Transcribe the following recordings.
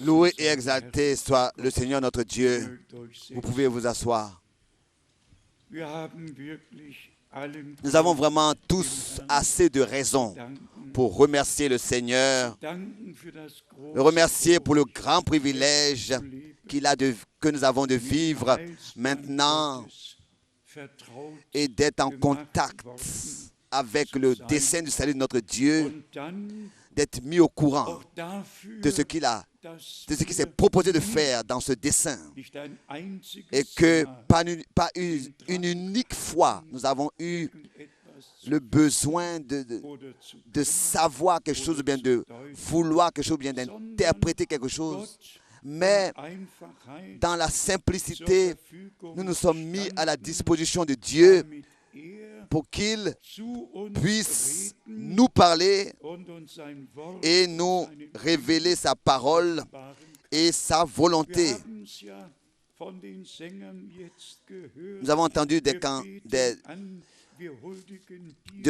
Loué et exalté soit le Seigneur notre Dieu. Vous pouvez vous asseoir. Nous avons vraiment tous assez de raisons pour remercier le Seigneur, le remercier pour le grand privilège que nous avons de vivre maintenant et d'être en contact avec le dessein du salut de notre Dieu, d'être mis au courant de ce qu'il s'est proposé de faire dans ce dessein. Et que pas une unique fois, nous avons eu le besoin de savoir quelque chose, ou bien de vouloir quelque chose, ou bien d'interpréter quelque chose. Mais dans la simplicité, nous nous sommes mis à la disposition de Dieu pour qu'il puisse nous parler et nous révéler sa parole et sa volonté. Nous avons entendu de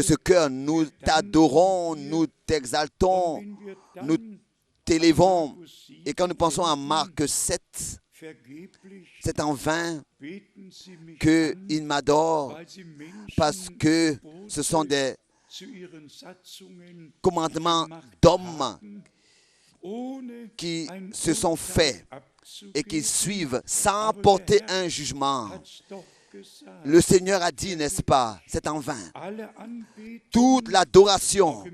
ce cœur, nous t'adorons, nous t'exaltons, nous t'élevons. Et quand nous pensons à Marc 7, c'est en vain qu'ils m'adorent parce que ce sont des commandements d'hommes qui se sont faits et qui suivent sans porter un jugement. Le Seigneur a dit, n'est-ce pas, c'est en vain. Toute l'adoration,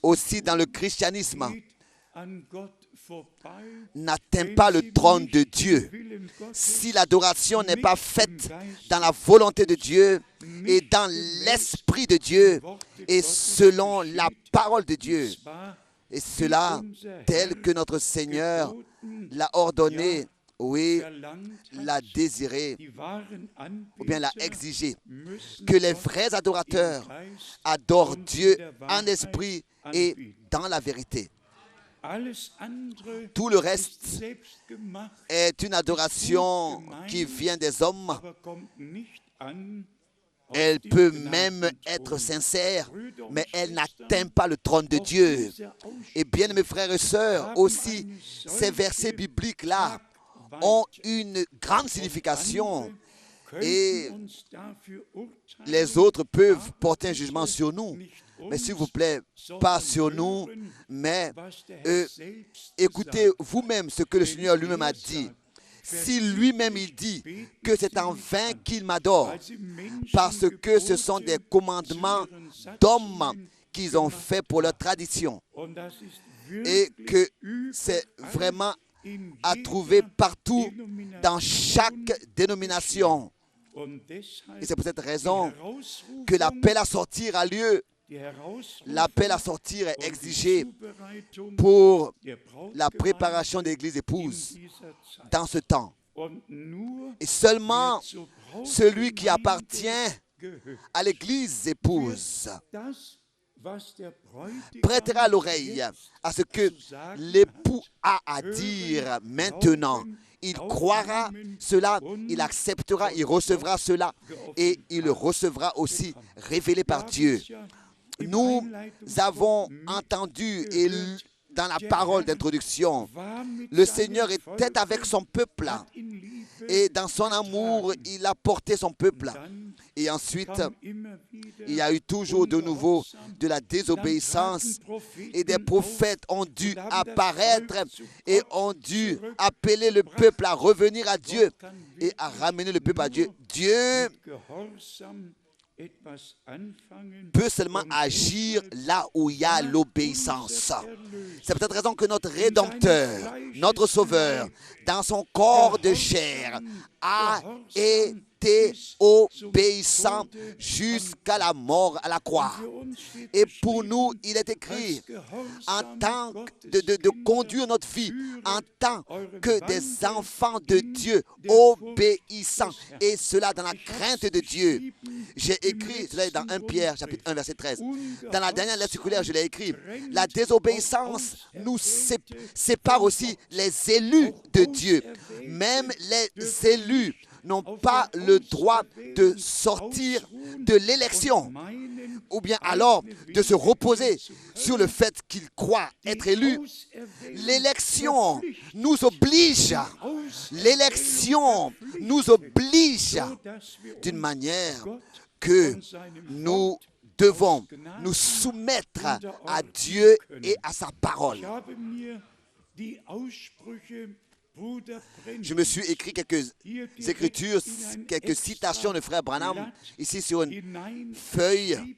aussi dans le christianisme, n'atteint pas le trône de Dieu. Si l'adoration n'est pas faite dans la volonté de Dieu et dans l'esprit de Dieu et selon la parole de Dieu, et cela tel que notre Seigneur l'a ordonné, oui, l'a désiré, ou bien l'a exigé, que les vrais adorateurs adorent Dieu en esprit et dans la vérité. Tout le reste est une adoration qui vient des hommes. Elle peut même être sincère, mais elle n'atteint pas le trône de Dieu. Et bien, mes frères et sœurs, aussi, ces versets bibliques-là ont une grande signification. Et les autres peuvent porter un jugement sur nous. Mais s'il vous plaît, pas sur nous, mais écoutez vous-même ce que le Seigneur lui-même a dit. Si lui-même il dit que c'est en vain qu'il m'adore, parce que ce sont des commandements d'hommes qu'ils ont fait pour leur tradition, et que c'est vraiment à trouver partout dans chaque dénomination. Et c'est pour cette raison que l'appel à sortir a lieu. L'appel à sortir est exigé pour la préparation de l'Église épouse dans ce temps. Et seulement celui qui appartient à l'Église épouse prêtera l'oreille à ce que l'époux a à dire maintenant. Il croira cela, il acceptera, il recevra cela et il le recevra aussi révélé par Dieu. Nous avons entendu et dans la parole d'introduction, le Seigneur était avec son peuple et dans son amour, il a porté son peuple. Et ensuite, il y a eu toujours de nouveau de la désobéissance et des prophètes ont dû apparaître et ont dû appeler le peuple à revenir à Dieu et à ramener le peuple à Dieu. Dieu peut seulement agir là où il y a l'obéissance. C'est pour cette raison que notre Rédempteur, notre Sauveur, dans son corps de chair, a été obéissant jusqu'à la mort à la croix. Et pour nous, il est écrit en tant de conduire notre vie en tant que des enfants de Dieu obéissants, et cela dans la crainte de Dieu. J'ai écrit, cela est dans 1 Pierre, chapitre 1, verset 13. Dans la dernière lettre circulaire, je l'ai écrit. La désobéissance nous sépare aussi les élus de Dieu. Même les élus n'ont pas le droit de sortir de l'élection. ou bien alors de se reposer sur le fait qu'il croit être élu. L'élection nous oblige. L'élection nous oblige d'une manière que nous devons nous soumettre à Dieu et à sa parole. Je me suis écrit quelques écritures, quelques citations de frère Branham ici sur une feuille.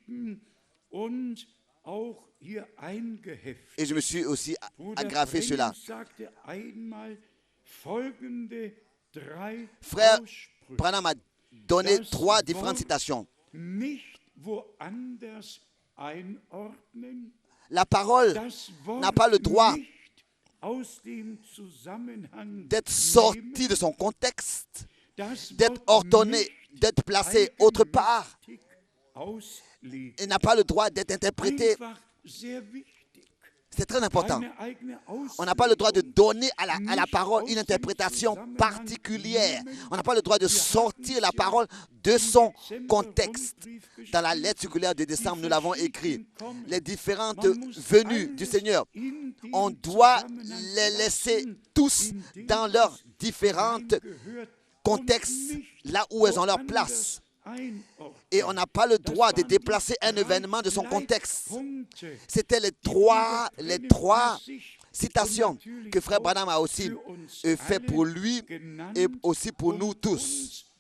Et je me suis aussi agrafé cela. Frère Branham a donné 3 différentes citations. La parole n'a pas le droit d'être sortie de son contexte, d'être ordonnée, d'être placée autre part. Il n'a pas le droit d'être interprété. C'est très important. On n'a pas le droit de donner à la parole une interprétation particulière. On n'a pas le droit de sortir la parole de son contexte. Dans la lettre circulaire de décembre, nous l'avons écrit. Les différentes venues du Seigneur, on doit les laisser tous dans leurs différents contextes, là où elles ont leur place. Et on n'a pas le droit de déplacer un événement de son contexte. C'était les trois citations que frère Branham a aussi fait pour lui et aussi pour nous tous,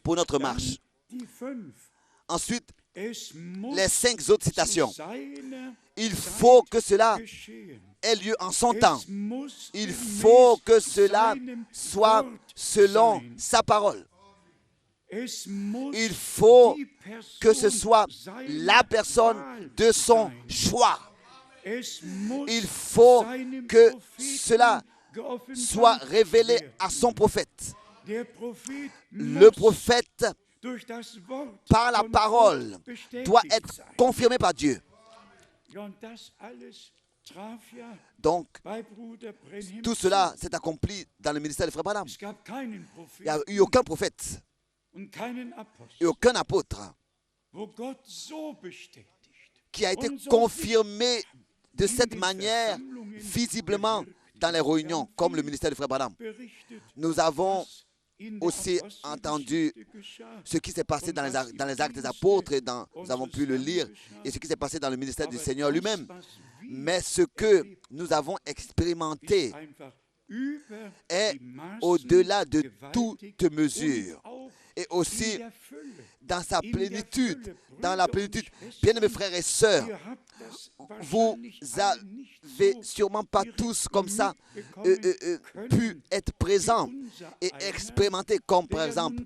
pour notre marche. Ensuite, les 5 autres citations. Il faut que cela ait lieu en son temps. Il faut que cela soit selon sa parole. Il faut que ce soit la personne de son choix. Il faut que cela soit révélé à son prophète. Le prophète, par la parole, doit être confirmé par Dieu. Donc, tout cela s'est accompli dans le ministère de frère Branham. Il n'y a eu aucun prophète et aucun apôtre qui a été confirmé de cette manière visiblement dans les réunions, comme le ministère de frère Branham. Nous avons aussi entendu ce qui s'est passé dans les actes des apôtres, et nous avons pu le lire, et ce qui s'est passé dans le ministère du Seigneur lui-même. Mais ce que nous avons expérimenté est au-delà de toute mesure, et aussi dans sa plénitude, dans la plénitude. Bien-aimés frères et sœurs, vous n'avez sûrement pas tous comme ça pu être présents et expérimenter, comme par exemple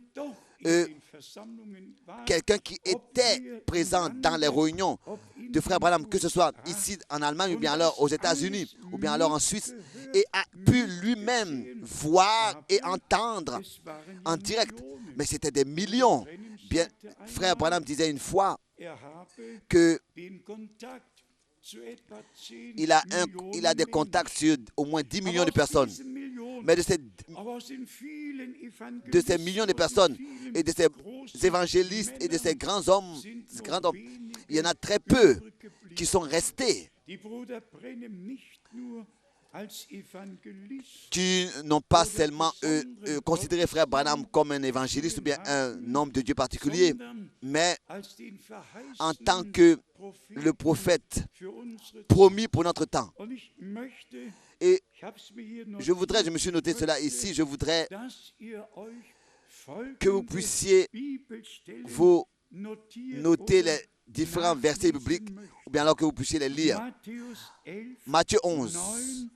quelqu'un qui était présent dans les réunions de frère Branham, que ce soit ici en Allemagne ou bien alors aux États-Unis ou bien alors en Suisse, et a pu lui-même voir et entendre en direct. Mais c'était des millions. Bien, frère Branham disait une fois que il a des contacts sur au moins 10 millions de personnes. Mais de ces millions de personnes et de ces évangélistes et de ces grands hommes, il y en a très peu qui sont restés, qui n'ont pas seulement considéré frère Branham comme un évangéliste ou bien un homme de Dieu particulier, mais en tant que le prophète promis pour notre temps. Et je me suis noté cela ici, je voudrais que vous puissiez vous noter les différents versets bibliques, ou bien alors que vous puissiez les lire. Matthieu 11,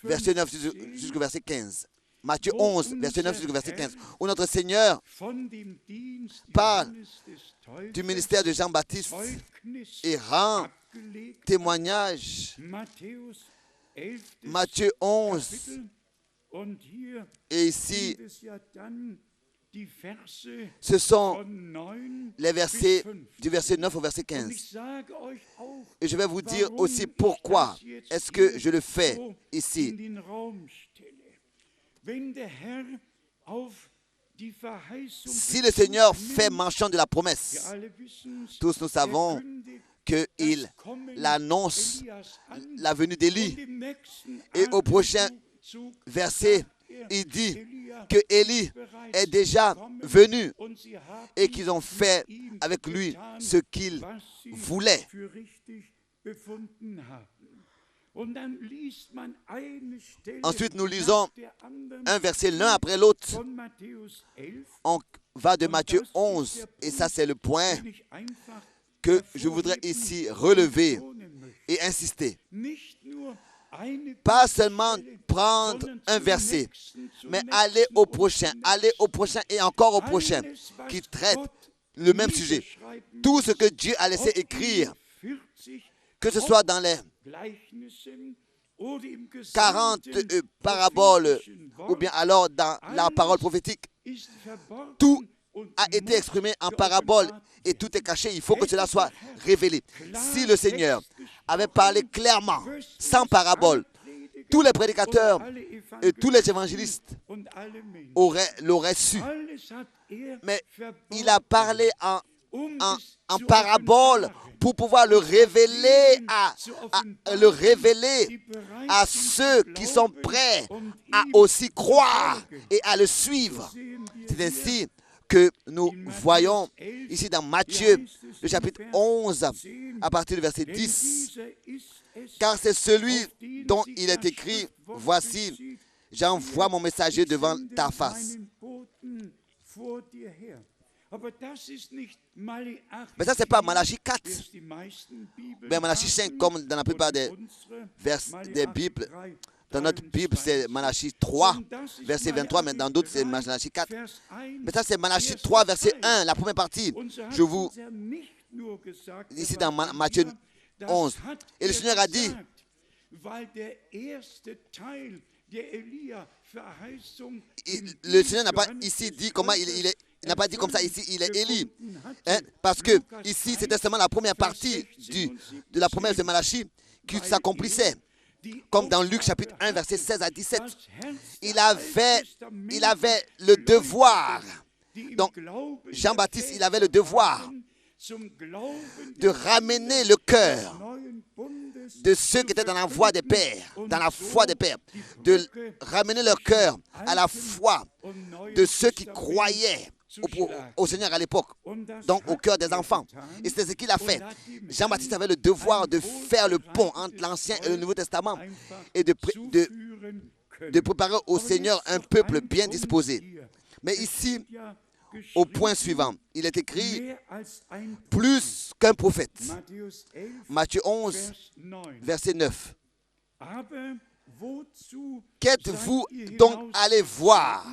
verset 9 jusqu'au verset 15. Matthieu 11, verset 9 jusqu'au verset 15, où notre Seigneur parle du ministère de Jean-Baptiste et rend témoignage. Matthieu 11, et ici, ce sont les versets du verset 9 au verset 15. Et je vais vous dire aussi pourquoi est-ce que je le fais ici. Si le Seigneur fait mention de la promesse, tous nous savons qu'il annonce la venue d'Élie. Et au prochain verset, il dit que Élie est déjà venu et qu'ils ont fait avec lui ce qu'il voulait. Ensuite, nous lisons un verset l'un après l'autre. On va de Matthieu 11, et ça c'est le point que je voudrais ici relever et insister. Pas seulement prendre un verset, mais aller au prochain et encore au prochain, qui traite le même sujet. Tout ce que Dieu a laissé écrire, que ce soit dans les 40 paraboles ou bien alors dans la parole prophétique, tout a été exprimé en parabole et tout est caché. Il faut que cela soit révélé. Si le Seigneur avait parlé clairement, sans parabole, tous les prédicateurs et tous les évangélistes l'auraient su. Mais il a parlé en parabole pour pouvoir le révéler à ceux qui sont prêts à aussi croire et à le suivre. C'est ainsi que nous voyons ici dans Matthieu, le chapitre 11, à partir du verset 10. Car c'est celui dont il est écrit, « Voici, j'envoie mon messager devant ta face. » Mais ça, ce n'est pas Malachie 4, mais Malachie 5, comme dans la plupart des Bibles. Dans notre Bible, c'est Malachie 3, verset 23, mais dans d'autres, c'est Malachie 4. Mais ça, c'est Malachie 3, verset 1, la première partie. Je vous... Ici, dans Matthieu 11. Et le Seigneur a dit, le Seigneur n'a pas ici dit comment il est. Il n'a pas dit comme ça ici, il est Élie. Parce que ici, c'était seulement la première partie de la promesse de Malachie qui s'accomplissait. Comme dans Luc chapitre 1, verset 16 à 17. Il avait le devoir. Donc, Jean-Baptiste, il avait le devoir de ramener le cœur de ceux qui étaient dans la voie des pères, de ramener leur cœur à la foi de ceux qui croyaient au Seigneur à l'époque, donc au cœur des enfants. Et c'est ce qu'il a fait. Jean-Baptiste avait le devoir de faire le pont entre l'Ancien et le Nouveau Testament et de préparer au Seigneur un peuple bien disposé. Mais ici, au point suivant, il est écrit plus qu'un prophète. Matthieu 11, verset 9. Qu'êtes-vous donc allé voir?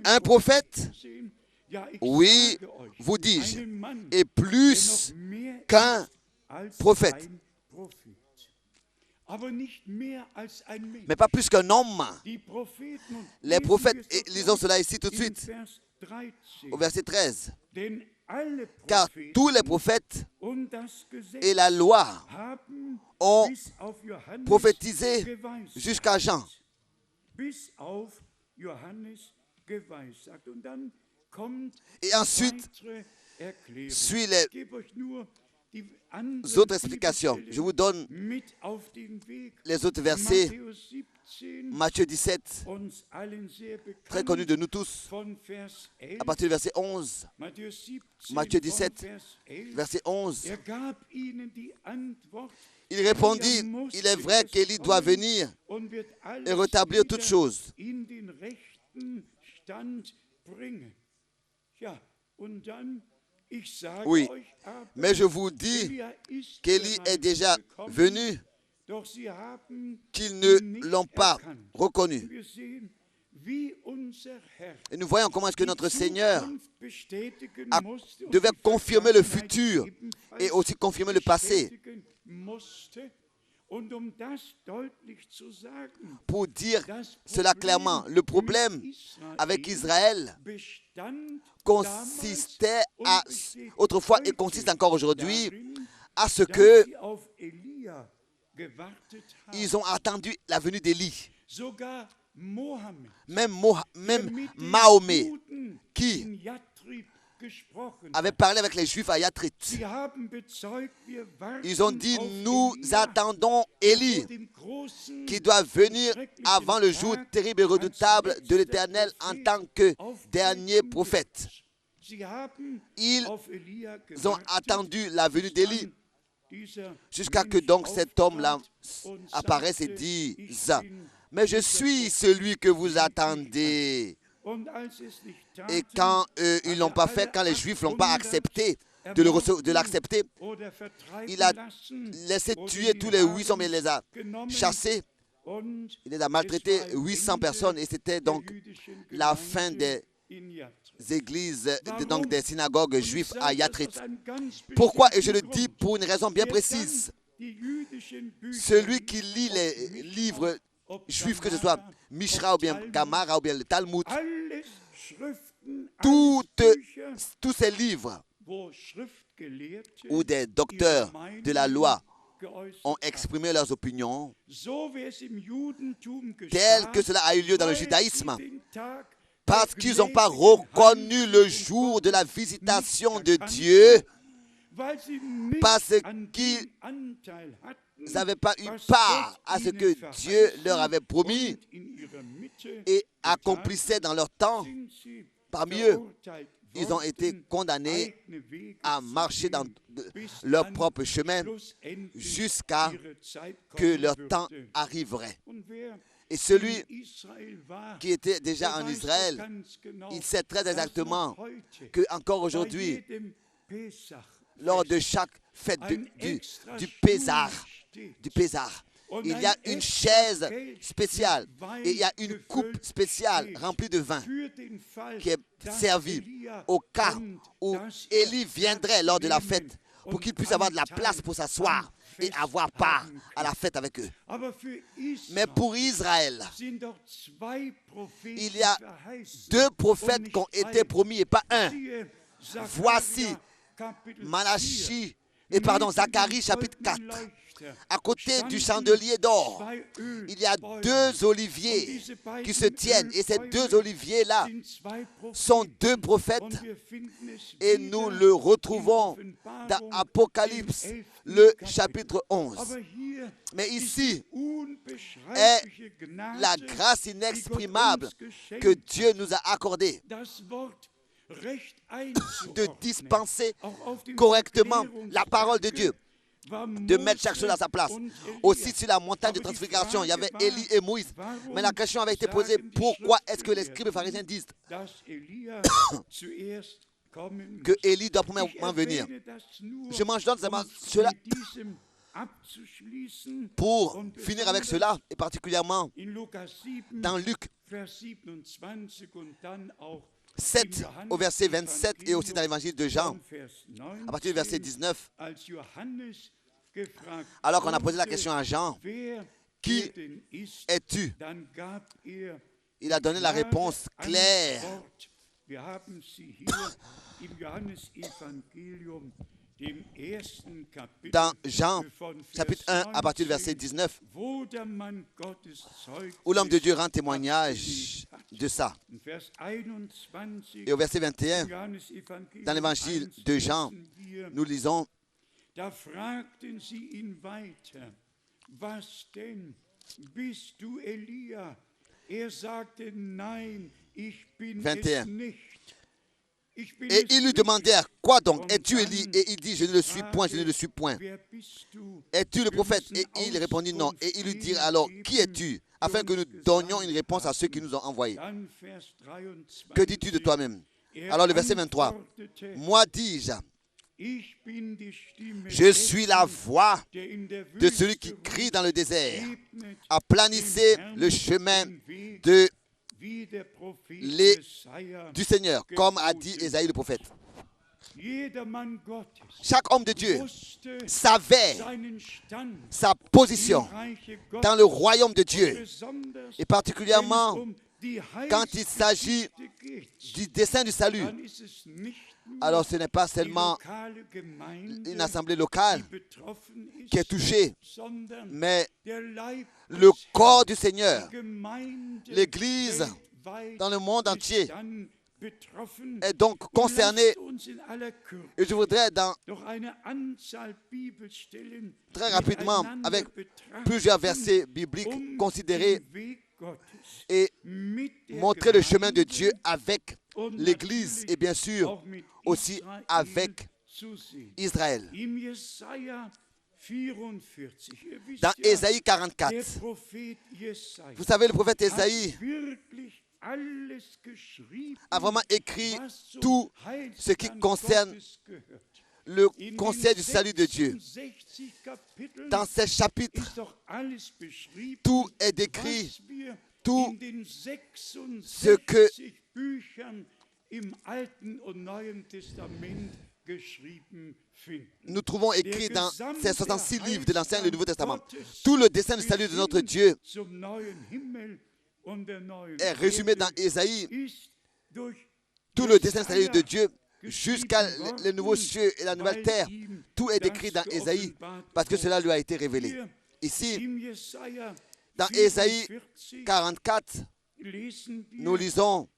Un prophète? Oui, vous dis-je, et plus qu'un prophète. Mais pas plus qu'un homme. Les prophètes, et lisons cela ici tout de suite, au verset 13. Car tous les prophètes et la loi ont prophétisé jusqu'à Jean. Et ensuite, suit les autres explications. Je vous donne les autres versets. Matthieu 17, très connu de nous tous, à partir du verset 11. Matthieu 17, verset 11. Il répondit, il est vrai qu'Élie doit venir et rétablir toutes choses. Oui, mais je vous dis qu'Élie est déjà venu, qu'ils ne l'ont pas reconnu. Et nous voyons comment est-ce que notre Seigneur devait confirmer le futur et aussi confirmer le passé. Pour dire cela clairement, le problème avec Israël consistait autrefois et consiste encore aujourd'hui à ce que ils ont attendu la venue d'Élie. même Mahomet, qui avait parlé avec les Juifs à Yathrit. Ils ont dit, nous attendons Élie, qui doit venir avant le jour terrible et redoutable de l'Éternel en tant que dernier prophète. Ils ont attendu la venue d'Élie jusqu'à ce que donc cet homme-là apparaisse et dise, mais je suis celui que vous attendez. Et quand ils ne l'ont pas fait, quand les Juifs ne l'ont pas accepté, de l'accepter, il a laissé tuer tous les 800, mais il les a chassés. Il les a maltraités, 800 personnes, et c'était donc la fin des églises, donc des synagogues juives à Yathrit. Pourquoi? Et je le dis pour une raison bien précise. Celui qui lit les livres juifs, que ce soit Mishra ou bien Gamara ou bien le Talmud, tous ces livres où des docteurs de la loi ont exprimé leurs opinions, tel que cela a eu lieu dans le judaïsme, parce qu'ils n'ont pas reconnu le jour de la visitation de Dieu, parce qu'ils n'avaient pas eu part à ce que Dieu leur avait promis et accomplissait dans leur temps. Parmi eux, ils ont été condamnés à marcher dans leur propre chemin jusqu'à que leur temps arriverait. Et celui qui était déjà en Israël, il sait très exactement que encore aujourd'hui, lors de chaque fête du Pésar, il y a une chaise spéciale et il y a une coupe spéciale remplie de vin qui est servie au cas où Élie viendrait lors de la fête pour qu'il puisse avoir de la place pour s'asseoir et avoir part à la fête avec eux. Mais pour Israël, il y a 2 prophètes qui ont été promis et pas un. Voici Zacharie chapitre 4. À côté du chandelier d'or, il y a 2 oliviers qui se tiennent. Et ces 2 oliviers-là sont 2 prophètes. Et nous le retrouvons dans Apocalypse, le chapitre 11. Mais ici est la grâce inexprimable que Dieu nous a accordée de dispenser correctement la parole de Dieu, de mettre chaque chose à sa place. Aussi sur la montagne de transfiguration, il y avait Élie et Moïse. Mais la question avait été posée, pourquoi est-ce que les scribes et pharisiens disent que Élie doit premièrement venir? Je mange donc cela pour finir avec cela, et particulièrement dans Luc 7 au verset 27 et aussi dans l'évangile de Jean, à partir du verset 19. Alors qu'on a posé la question à Jean, qui es-tu? Il a donné la réponse claire. Dans Jean, chapitre 1, à partir du verset 19, où l'homme de Dieu rend témoignage de ça. Et au verset 21, dans l'évangile de Jean, nous lisons, 21. Et ils lui demandèrent, quoi donc? Es-tu Élie? Et il dit, je ne le suis point, je ne le suis point. Es-tu le prophète? Et il répondit non. Et il lui dit alors, qui es-tu? Afin que nous donnions une réponse à ceux qui nous ont envoyés. Que dis-tu de toi-même? Alors le verset 23. Moi dis-je, je suis la voix de celui qui crie dans le désert. Aplanissez le chemin du Seigneur, comme a dit Ésaïe le prophète. Chaque homme de Dieu savait sa position dans le royaume de Dieu, et particulièrement quand il s'agit du dessein du salut. alors ce n'est pas seulement une assemblée locale qui est touchée, mais le corps du Seigneur, l'Église dans le monde entier est donc concernée. Et je voudrais très rapidement, avec plusieurs versets bibliques, considérer et montrer le chemin de Dieu avec l'Église et bien sûr aussi avec Israël. Dans Ésaïe 44, vous savez, le prophète Ésaïe a vraiment écrit tout ce qui concerne le conseil du salut de Dieu. Dans ces chapitres, tout est décrit, tout ce que nous trouvons écrit dans ces 66 livres de l'Ancien et du Nouveau Testament. Tout le dessein du salut de notre Dieu est résumé dans Ésaïe. Tout le dessein du salut de Dieu jusqu'à le nouveau cieux et la nouvelle terre, tout est décrit dans Ésaïe parce que cela lui a été révélé. Ici, dans Ésaïe 44, nous lisons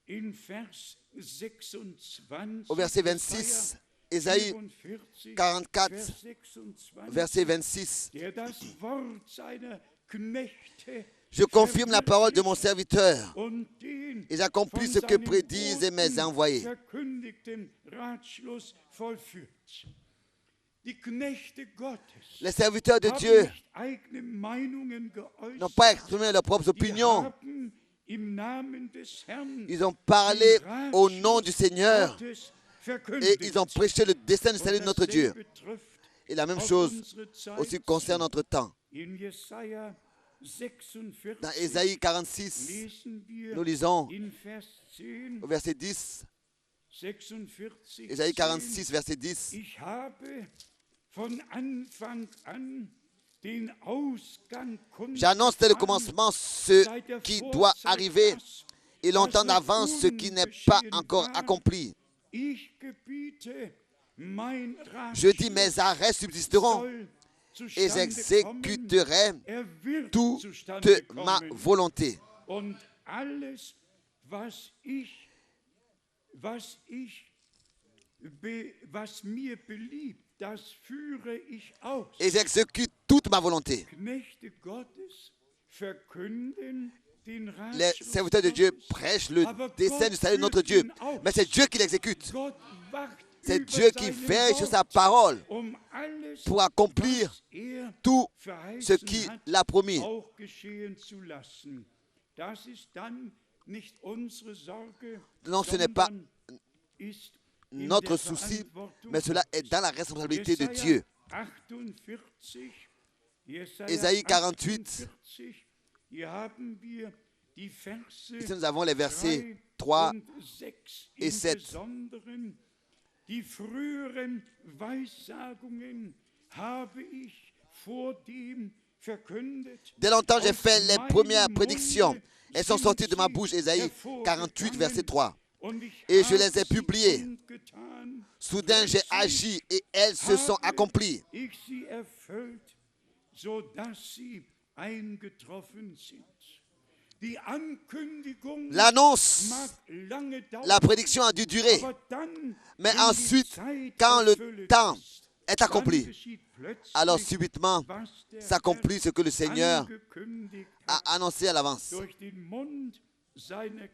au verset 26, Ésaïe 44, verset 26. Je confirme la parole de mon serviteur et j'accomplis ce que prédisent mes envoyés. Les serviteurs de Dieu n'ont pas exprimé leurs propres opinions. Ils ont parlé au nom du Seigneur et ils ont prêché le dessein du salut de notre Dieu. Et la même chose aussi concerne notre temps. Dans Ésaïe 46, nous lisons au verset 10, Ésaïe 46, verset 10. J'annonce dès le commencement ce qui doit arriver et longtemps d'avance ce qui n'est pas encore accompli. Je dis, mes arrêts subsisteront et j'exécuterai toute ma volonté. Et j'exécute toute ma volonté. Les serviteurs de Dieu prêchent le dessein du salut de notre Dieu. Mais c'est Dieu qui l'exécute. C'est Dieu qui veille sur sa parole pour accomplir tout ce qu'il a promis. Non, ce n'est pas notre souci, mais cela est dans la responsabilité de Dieu. Ésaïe 48, ici nous avons les versets 3 et 7. Dès longtemps, j'ai fait les premières prédictions. Elles sont sorties de ma bouche, Ésaïe 48, verset 3. Et je les ai publiées. Soudain, j'ai agi et elles se sont accomplies. L'annonce, la prédiction a dû durer. Mais ensuite, quand le temps est accompli, alors subitement s'accomplit ce que le Seigneur a annoncé à l'avance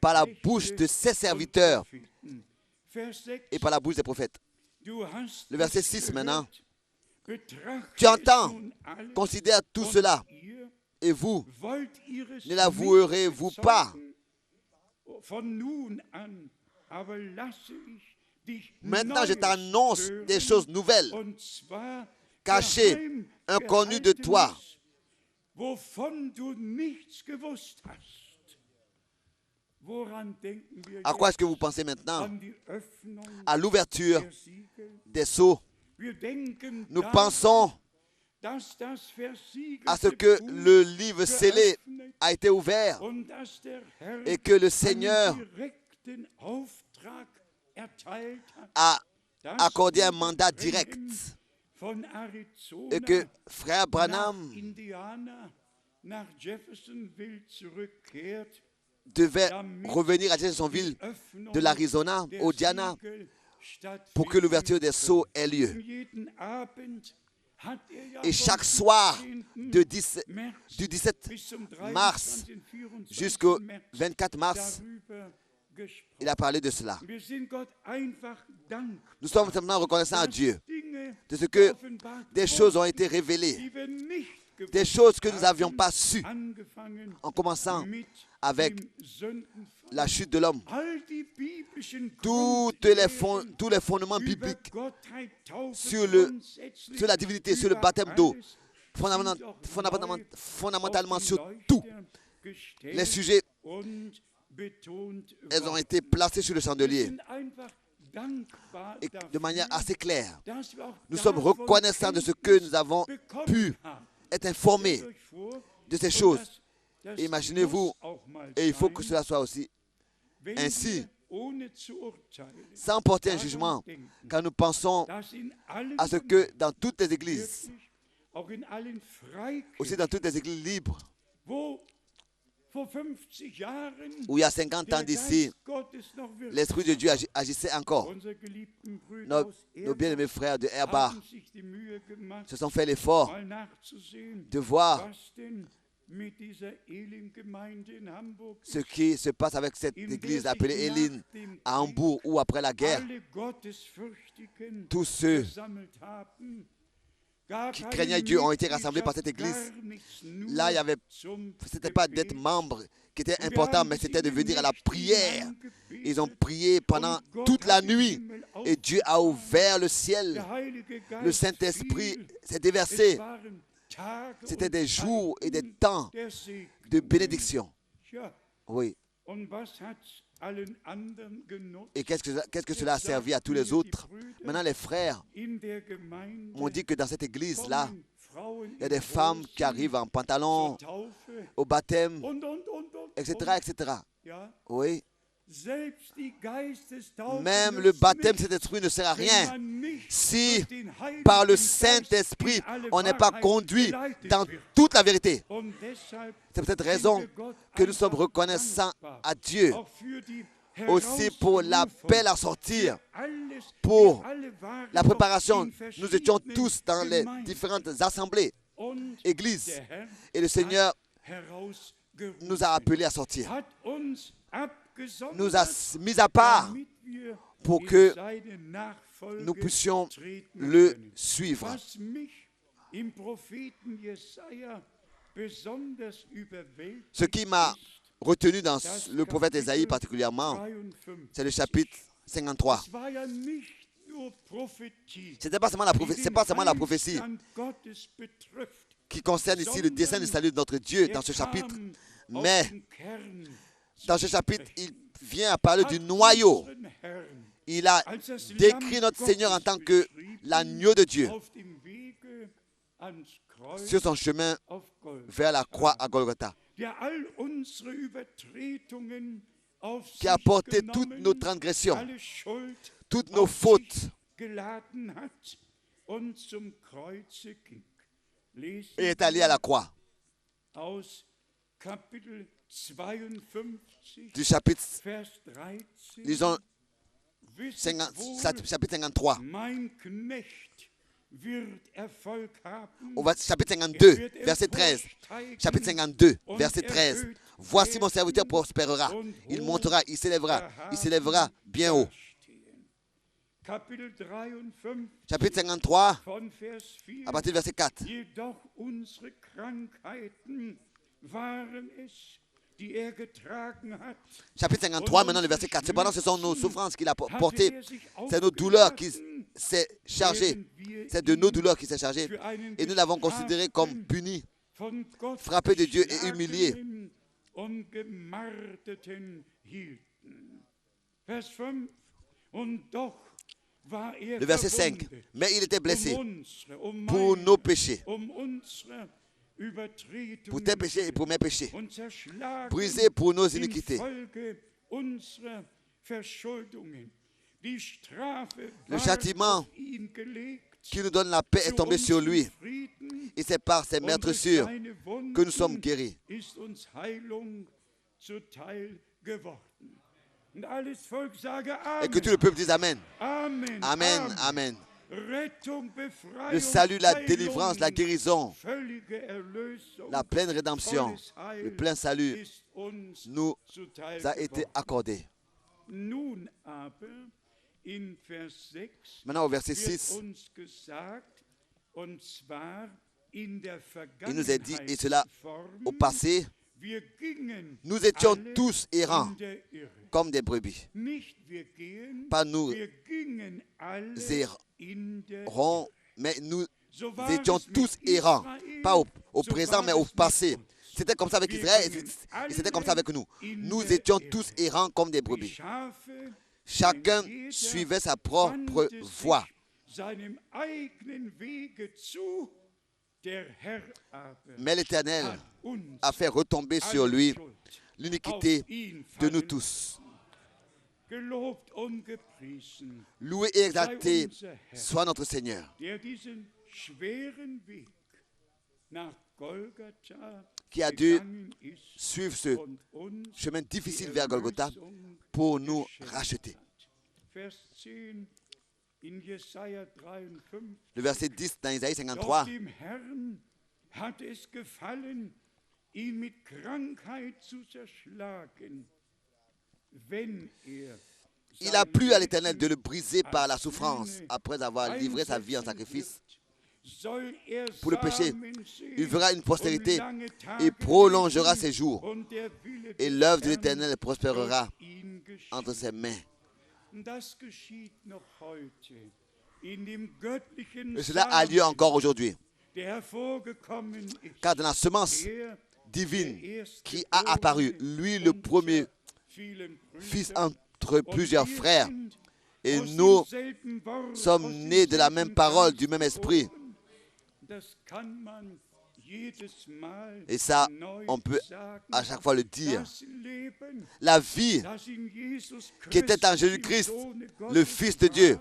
par la bouche de ses serviteurs et par la bouche des prophètes. Le verset 6 maintenant. Tu entends, considère tout cela. Et vous, ne l'avouerez-vous pas? Maintenant, je t'annonce des choses nouvelles, cachées, inconnues de toi. À quoi est-ce que vous pensez maintenant? À l'ouverture des sceaux. Nous pensons à ce que le livre scellé a été ouvert et que le Seigneur a accordé un mandat direct et que frère Branham devait revenir à Jeffersonville de l'Arizona, au Indiana, pour que l'ouverture des sceaux ait lieu. Et chaque soir du 17 mars jusqu'au 24 mars, il a parlé de cela. Nous sommes maintenant reconnaissants à Dieu de ce que des choses ont été révélées, des choses que nous n'avions pas sues, en commençant avec la chute de l'homme. Tous les fondements bibliques sur la divinité, sur le baptême d'eau, fondamentalement sur tout. Les sujets, elles ont été placées sur le chandelier et de manière assez claire. Nous sommes reconnaissants de ce que nous avons pu être informés de ces choses. Imaginez-vous, et il faut que cela soit aussi ainsi, sans porter un jugement, quand nous pensons à ce que dans toutes les églises, aussi dans toutes les églises libres, où il y a 50 ans d'ici, l'Esprit de Dieu agissait encore. Nos bien-aimés frères de Herbach se sont fait l'effort de voir ce qui se passe avec cette église appelée Elin à Hambourg, où après la guerre, tous ceux qui craignaient Dieu ont été rassemblés par cette église. Là, ce n'était pas d'être membre qui était important, mais c'était de venir à la prière. Ils ont prié pendant toute la nuit et Dieu a ouvert le ciel. Le Saint-Esprit s'est déversé. C'était des jours et des temps de bénédiction. Oui. Et qu'est-ce que cela a servi à tous les autres? Maintenant, les frères m'ont dit que dans cette église-là, il y a des femmes qui arrivent en pantalon, au baptême, etc., etc. Oui. Même le baptême de cet esprit ne sert à rien si par le Saint-Esprit on n'est pas conduit dans toute la vérité. C'est pour cette raison que nous sommes reconnaissants à Dieu aussi pour l'appel à sortir, pour la préparation. Nous étions tous dans les différentes assemblées, églises, et le Seigneur nous a appelés à sortir, nous a mis à part pour que nous puissions le suivre. Ce qui m'a retenu dans le prophète Ésaïe particulièrement, c'est le chapitre 53. Ce n'est pas seulement la prophétie qui concerne ici le dessein du salut de notre Dieu dans ce chapitre, mais dans ce chapitre, il vient à parler du noyau. Il a décrit notre Seigneur en tant que l'agneau de Dieu sur son chemin vers la croix à Golgotha, qui a porté toutes nos transgressions, toutes nos fautes, et est allé à la croix. Du chapitre, lisons chapitre 53. Au chapitre 52, verset 13. Chapitre 52, verset 13. Voici mon serviteur prospérera. Il montera, il s'élèvera bien haut. Chapitre 53, à partir du verset 4. Chapitre 53, maintenant le verset 4. Cependant, ce sont nos souffrances qu'il a portées. C'est nos douleurs qui s'est chargé. C'est de nos douleurs qu'il s'est chargé. Et nous l'avons considéré comme puni, frappé de Dieu et humilié. Le verset 5. Mais il était blessé pour nos péchés, pour tes péchés et pour mes péchés, brisé pour nos iniquités. Le châtiment qui nous donne la paix est tombé sur lui. Et c'est par ses meurtrissures que nous sommes guéris. Et que tout le peuple dise Amen. Amen, amen. Le salut, la délivrance, la guérison, la pleine rédemption, le plein salut nous a été accordé. Maintenant au verset 6, il nous est dit, et cela au passé, nous étions tous errants comme des brebis. Pas nous errons, mais nous étions tous errants. Pas au présent, mais au passé. C'était comme ça avec Israël et c'était comme ça avec nous. Nous étions tous errants comme des brebis. Chacun suivait sa propre voie. Mais l'Éternel a fait retomber sur lui l'iniquité de nous tous. Loué et exalté soit notre Seigneur, qui a dû suivre ce chemin difficile vers Golgotha pour nous racheter. Le verset 10 dans Isaïe 53. Il a plu à l'Éternel de le briser par la souffrance après avoir livré sa vie en sacrifice pour le péché. Il fera une postérité et prolongera ses jours. Et l'œuvre de l'Éternel prospérera entre ses mains. Et cela a lieu encore aujourd'hui. Car dans la semence divine qui a apparu, lui le premier fils entre plusieurs frères, et nous sommes nés de la même parole, du même esprit. Et ça, on peut à chaque fois le dire. La vie qui était en Jésus-Christ, le Fils de Dieu,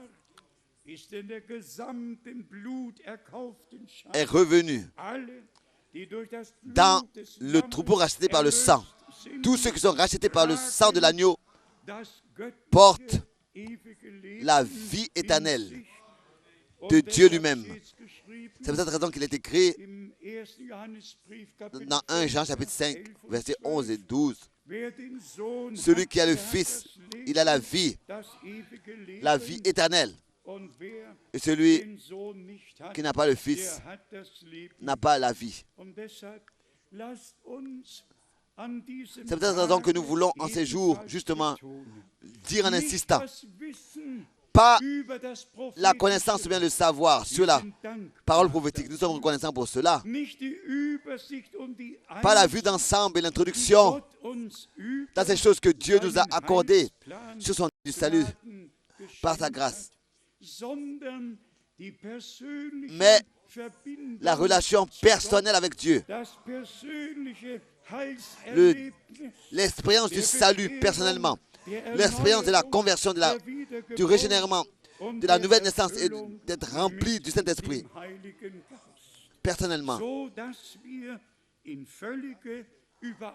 est revenue dans le troupeau racheté par le sang. Tous ceux qui sont rachetés par le sang de l'agneau portent la vie éternelle de Dieu lui-même. C'est pour cette raison qu'il est écrit dans 1 Jean chapitre 5, versets 11 et 12. Celui qui a le Fils, il a la vie éternelle. Et celui qui n'a pas le Fils n'a pas la vie. C'est peut-être la raison que nous voulons en ces jours, justement, dire en insistant, pas la connaissance, bien le savoir sur la parole prophétique. Nous sommes reconnaissants pour cela. Pas la vue d'ensemble et l'introduction dans ces choses que Dieu nous a accordées sur son du salut par sa grâce. Mais la relation personnelle avec Dieu, l'expérience du salut personnellement, l'expérience de la conversion, du régénèrement, de la nouvelle naissance et d'être rempli du Saint-Esprit personnellement,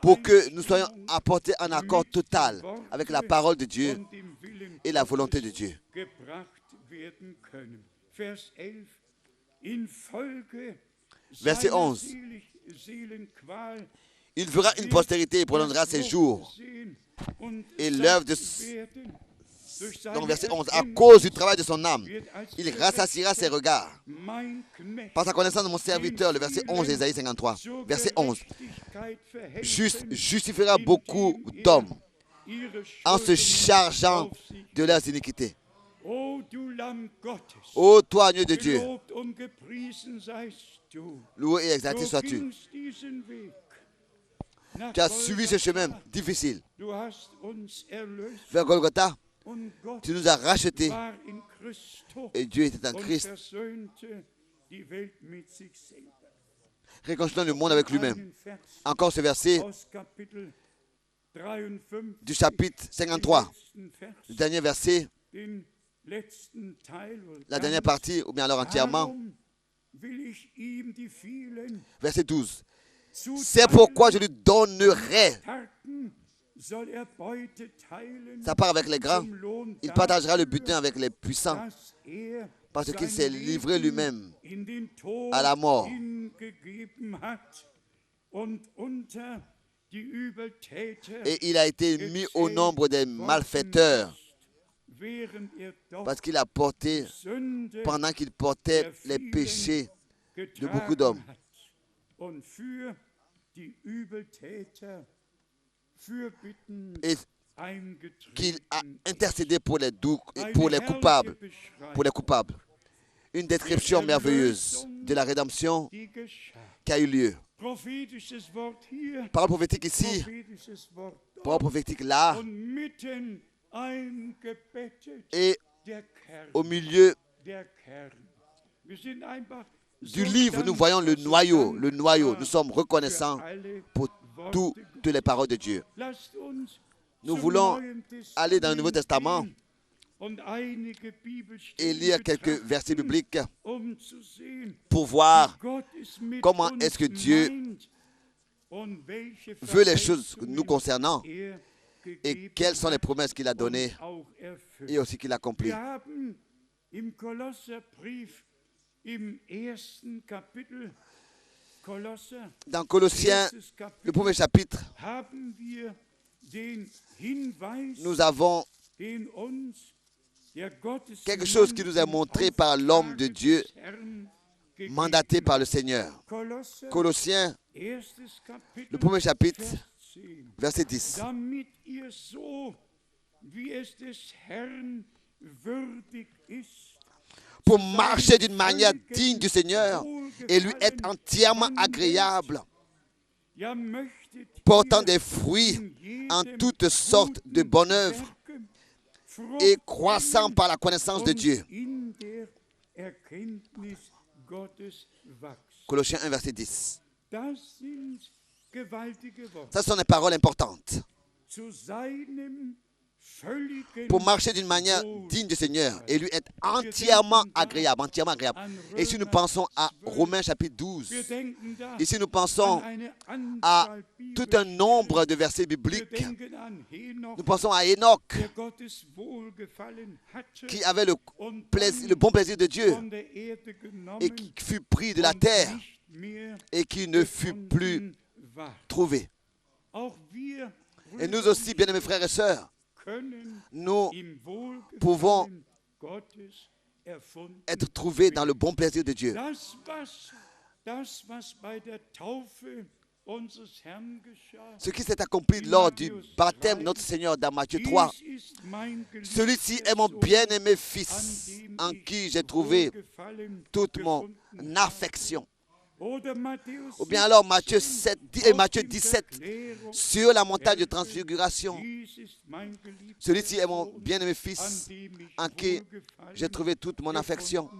pour que nous soyons apportés en accord total avec la parole de Dieu et la volonté de Dieu. Verset 11. Il fera une postérité et prolongera ses jours. Et l'œuvre de... Donc verset 11. À cause du travail de son âme, il rassasiera ses regards. Par sa connaissance de mon serviteur, le verset 11 d'Ésaïe 53. Verset 11. Justifiera beaucoup d'hommes en se chargeant de leurs iniquités. Ô toi, agneau de Dieu, loué et exalté sois-tu. Tu as suivi ce chemin difficile vers Golgotha. Tu nous as rachetés et Dieu était en Christ, réconciliant le monde avec lui-même. Encore ce verset du chapitre 53, le dernier verset la dernière partie, ou bien alors entièrement. Verset 12. C'est pourquoi je lui donnerai. Ça part avec les grands. Il partagera le butin avec les puissants. Parce qu'il s'est livré lui-même à la mort. Et il a été mis au nombre des malfaiteurs. Parce qu'il a porté, pendant qu'il portait les péchés de beaucoup d'hommes. Et qu'il a intercédé pour les coupables. Une description merveilleuse de la rédemption qui a eu lieu. Parole prophétique ici, parole prophétique là, et au milieu du livre, nous voyons le noyau. Nous sommes reconnaissants pour toutes les paroles de Dieu. Nous voulons aller dans le Nouveau Testament et lire quelques versets bibliques pour voir comment est-ce que Dieu veut les choses nous concernant et quelles sont les promesses qu'il a données et aussi qu'il accomplit. Dans Colossiens, le premier chapitre, nous avons quelque chose qui nous est montré par l'homme de Dieu, mandaté par le Seigneur. Colossiens, le premier chapitre, verset 10. Pour marcher d'une manière digne du Seigneur et lui être entièrement agréable, portant des fruits en toutes sortes de bonnes œuvres et croissant par la connaissance de Dieu. Colossiens 1, verset 10. Ça sont des paroles importantes. Pour marcher d'une manière digne du Seigneur et lui être entièrement agréable. Et si nous pensons à Romains chapitre 12, ici nous pensons à tout un nombre de versets bibliques. Nous pensons à Enoch, qui avait le bon plaisir de Dieu et qui fut pris de la terre et qui ne fut plus trouvé. Et nous aussi, bien-aimés frères et sœurs, nous pouvons être trouvés dans le bon plaisir de Dieu. Ce qui s'est accompli lors du baptême de notre Seigneur dans Matthieu 3, celui-ci est mon bien-aimé Fils, en qui j'ai trouvé toute mon affection. Ou bien alors Matthieu 17, sur la montagne de transfiguration. Celui-ci est mon bien-aimé Fils, en qui j'ai trouvé toute mon affection.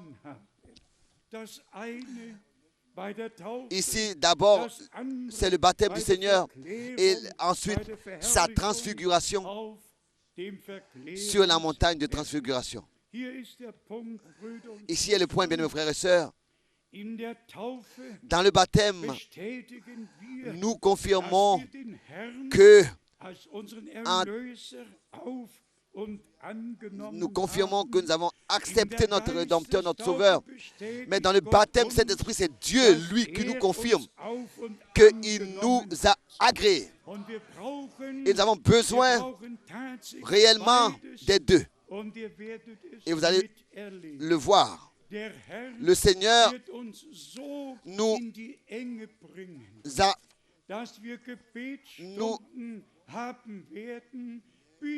Ici, d'abord, c'est le baptême du Seigneur et ensuite sa transfiguration sur la montagne de transfiguration. Ici est le point, bien-aimés frères et sœurs. Dans le baptême, nous confirmons que nous avons accepté notre Rédempteur, notre Sauveur. Mais dans le baptême, cet esprit, c'est Dieu, lui, qui nous confirme qu'il nous a agréés. Et nous avons besoin réellement des deux. Et vous allez le voir. Le Seigneur nous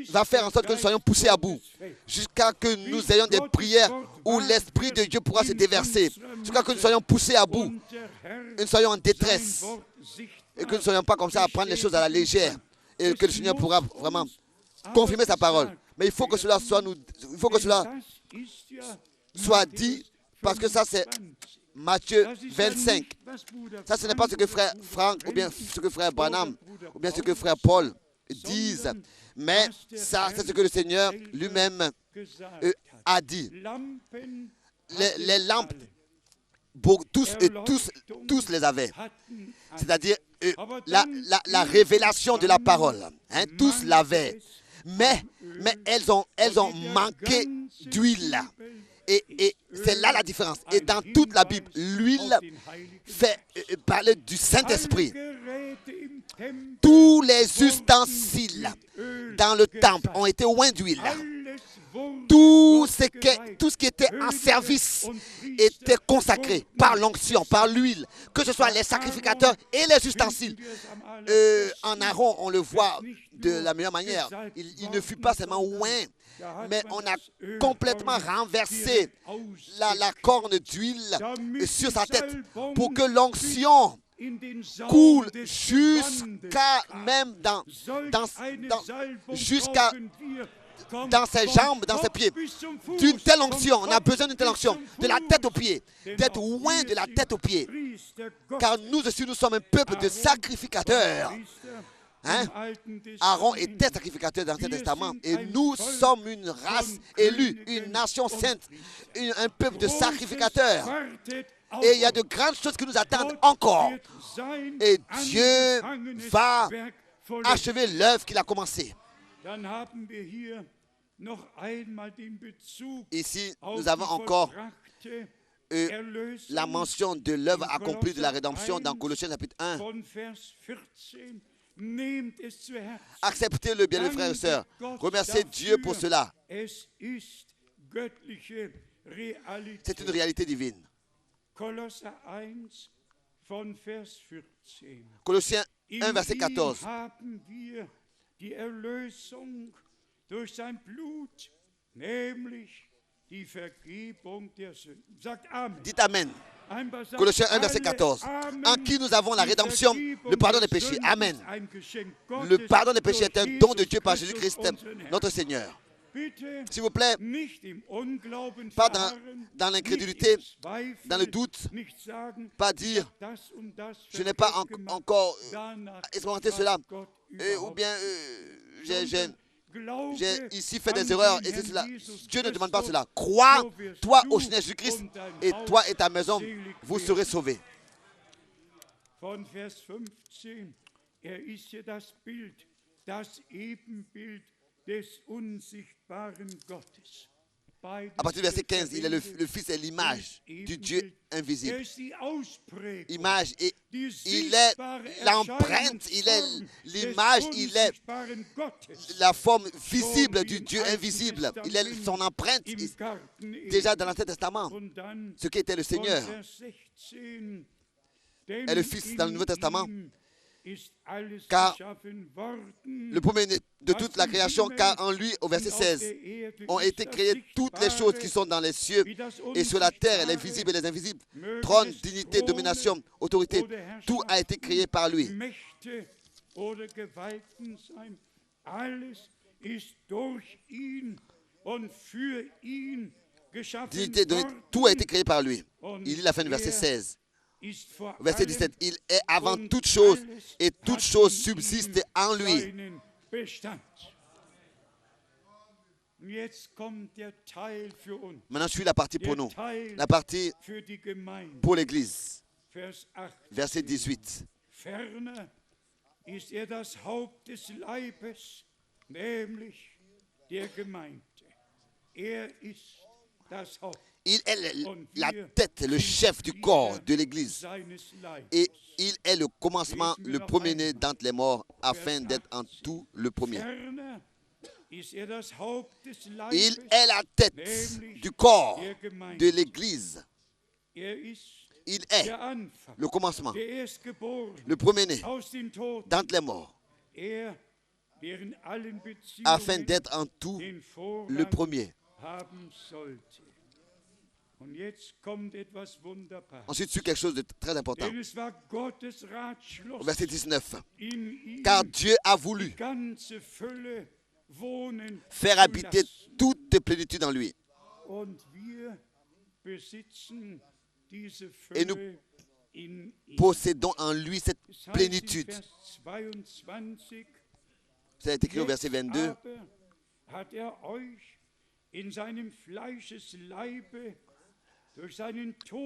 va faire en sorte que nous soyons poussés à bout, jusqu'à que nous ayons des prières où l'Esprit de Dieu pourra se déverser, jusqu'à que nous soyons poussés à bout, que nous soyons en détresse, et que nous ne soyons pas comme ça à prendre les choses à la légère, et que le Seigneur pourra vraiment confirmer sa parole. Mais il faut que cela soit dit, parce que ça c'est Matthieu 25. Ça, ce n'est pas ce que frère Franck, ou bien ce que frère Branham, ou bien ce que frère Paul disent, mais ça, c'est ce que le Seigneur lui-même a dit, les lampes, tous les avaient. C'est-à-dire la révélation de la parole. Hein, tous l'avaient. Mais elles ont manqué d'huile. Et c'est là la différence. Et dans toute la Bible, l'huile fait parler du Saint-Esprit. Tous les ustensiles dans le temple ont été oints d'huile. Tout ce qui était en service était consacré par l'onction, par l'huile, que ce soit les sacrificateurs et les ustensiles. En Aaron, on le voit de la meilleure manière. Il ne fut pas seulement oint, mais on a complètement renversé la corne d'huile sur sa tête pour que l'onction coule jusqu'à même jusqu'à dans ses jambes, dans ses pieds. D'une telle onction, on a besoin d'une telle onction, de la tête aux pieds, d'être loin de la tête aux pieds. Car nous aussi, nous sommes un peuple de sacrificateurs. Hein? Aaron était sacrificateur dans l'Ancien Testament et nous sommes une race élue, une nation sainte, un peuple de sacrificateurs. Et il y a de grandes choses qui nous attendent encore. Et Dieu va achever l'œuvre qu'il a commencée. Ici, nous avons encore la mention de l'œuvre accomplie de la rédemption dans Colossiens chapitre 1. Acceptez-le, bien les frères et sœurs. Remerciez Dieu pour cela. C'est une réalité divine. Colossiens 1, verset 14. Die Erlösung durch sein Blut, nämlich die Vergebung der Sünden. Sagt Amen. Dites Amen. Colossiens 1, verset 14. En qui nous avons la rédemption, le pardon des péchés. Amen. Le pardon des péchés est un don de Dieu par Jésus-Christ, notre Seigneur. S'il vous plaît, pas dans l'incrédulité, dans le doute, pas dire, je n'ai pas encore expérimenté cela, ou bien j'ai ici fait des erreurs, et c'est cela. Dieu ne demande pas cela. Crois, toi au Seigneur Jésus-Christ, et toi et ta maison, vous serez sauvés. À partir du verset 15, il est le Fils et l'image du Dieu invisible. Image, et il est l'empreinte, il est l'image, il est la forme visible du Dieu invisible. Il est son empreinte déjà dans l'Ancien Testament. Ce qui était le Seigneur est le Fils dans le Nouveau Testament. Car le premier de toute la création, car en lui, au verset 16, ont été créées toutes les choses qui sont dans les cieux et sur la terre, les visibles et les invisibles, trône, dignité, domination, autorité, tout a été créé par lui. Dignité, tout a été créé par lui. Il dit la fin du verset 16. Verset 17, il est avant toute chose et toute chose subsiste en lui. Maintenant, je suis la partie pour nous, la partie pour l'Église. Verset 18. Il est la tête, le chef du corps de l'Église. Et il est le commencement, le premier-né d'entre les morts, afin d'être en tout le premier. Il est la tête du corps de l'Église. Il est le commencement, le premier-né d'entre les morts, afin d'être en tout le premier. Ensuite, sur quelque chose de très important. Au verset 19. Car Dieu a voulu faire habiter toute plénitude en lui. Et nous possédons en lui cette plénitude. Ça a été écrit au verset 22.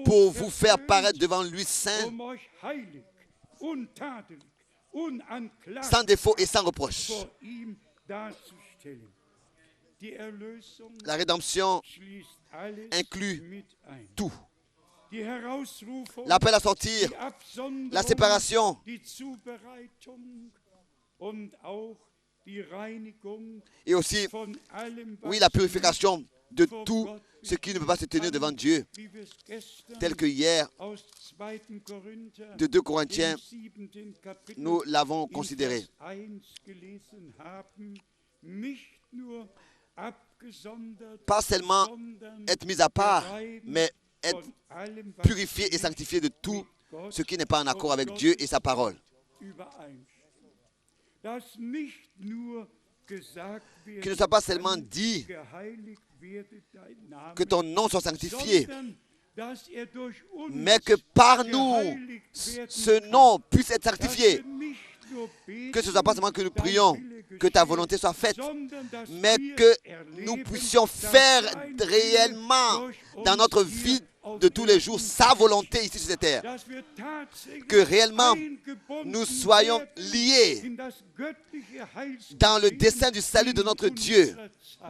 pour vous faire paraître devant lui saint, sans défaut et sans reproche. La rédemption inclut tout. L'appel à sortir, la séparation, et aussi, oui, la purification de tout ce qui ne peut pas se tenir devant Dieu, tel que hier, de 2 Corinthiens, nous l'avons considéré. Pas seulement être mis à part, mais être purifié et sanctifié de tout ce qui n'est pas en accord avec Dieu et sa parole. Qu'il ne soit pas seulement dit que ton nom soit sanctifié, mais que par nous, ce nom puisse être sanctifié. Que ce ne soit pas seulement que nous prions, que ta volonté soit faite, mais que nous puissions faire réellement dans notre vie de tous les jours sa volonté ici sur cette terre. Que réellement nous soyons liés dans le dessein du salut de notre Dieu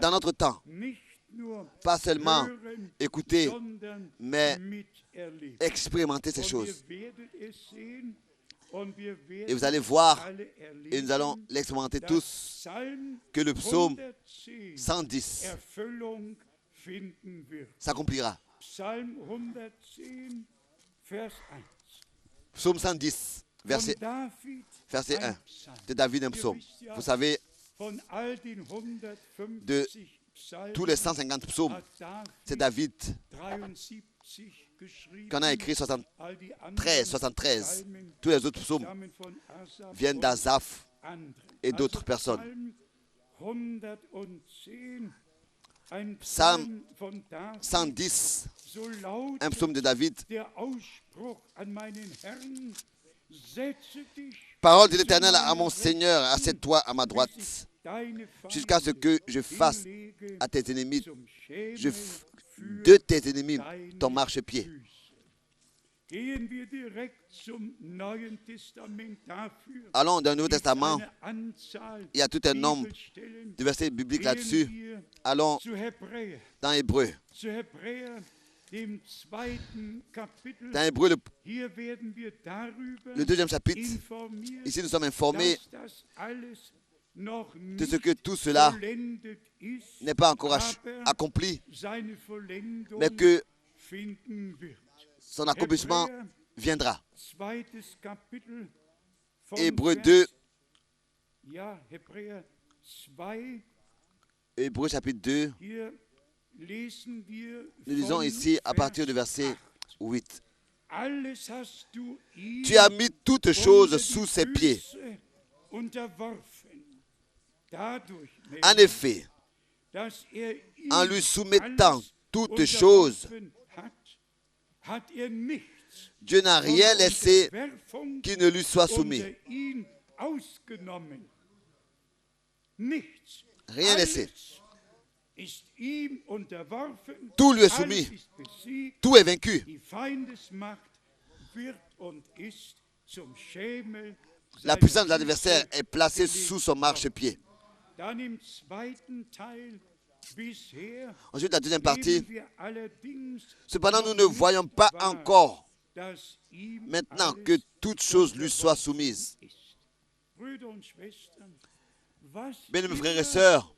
dans notre temps. Pas seulement écouter, mais expérimenter ces choses. Et vous allez voir, et nous allons l'expérimenter tous, que le psaume 110 s'accomplira. Psaume 110, verset 1, de David, un psaume. Vous savez, de tous les 150 psaumes, c'est David qui en a écrit 73. Tous les autres psaumes viennent d'Asaph et d'autres personnes. Psaume 110, un psaume de David. Parole de l'Éternel à mon Seigneur, assieds-toi à ma droite, jusqu'à ce que je fasse à tes ennemis, de tes ennemis ton marchepied. Allons dans le Nouveau Testament. Il y a tout un nombre de versets bibliques là-dessus. Allons dans Hébreu. Dans Hébreu, le 2e chapitre, ici nous sommes informés de ce que tout cela n'est pas encore accompli, mais que son accomplissement viendra. Hébreu 2, Hébreu chapitre 2, nous lisons ici à partir du verset 8. Tu as mis toutes choses sous ses pieds. En effet, en lui soumettant toutes choses, Dieu n'a rien laissé qui ne lui soit soumis. Rien laissé. Tout lui est soumis. Tout est vaincu. La puissance de l'adversaire est placée sous son marchepied. Ensuite, la deuxième partie. Cependant, nous ne voyons pas encore maintenant que toutes choses lui soient soumises. Bien, mes frères et sœurs,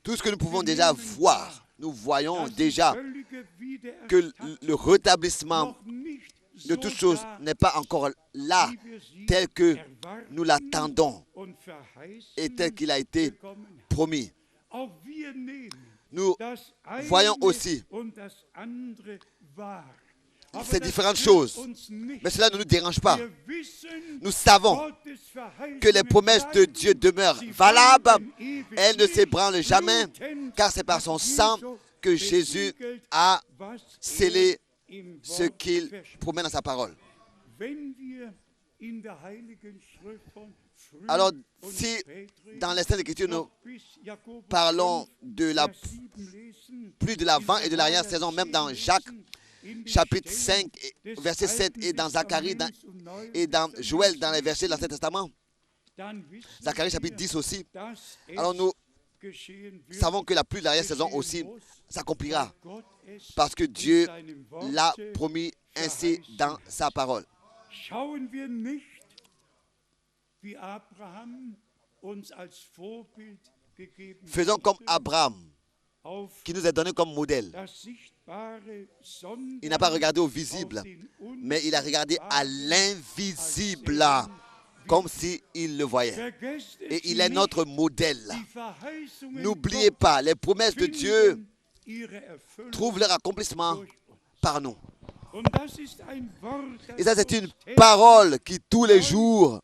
tout ce que nous pouvons déjà voir, nous voyons déjà que le rétablissement de toutes choses n'est pas encore là, tel que nous l'attendons et tel qu'il a été promis. Nous voyons aussi ces différentes choses, mais cela ne nous dérange pas. Nous savons que les promesses de Dieu demeurent valables, elles ne s'ébranlent jamais, car c'est par son sang que Jésus a scellé ce qu'il promet dans sa parole. Alors, si dans les Saintes Écritures, nous parlons de plus de l'avant et de l'arrière-saison, même dans Jacques, chapitre 5, verset 7, et dans Zacharie et dans Joël, dans les versets de l'Ancien Testament, Zacharie chapitre 10 aussi, alors nous savons que la pluie de l'arrière-saison aussi s'accomplira parce que Dieu l'a promis ainsi dans sa parole. Faisons comme Abraham, qui nous est donné comme modèle. Il n'a pas regardé au visible, mais il a regardé à l'invisible, comme s'il le voyait. Et il est notre modèle. N'oubliez pas, les promesses de Dieu trouvent leur accomplissement par nous. Et ça, c'est une parole qui, tous les jours,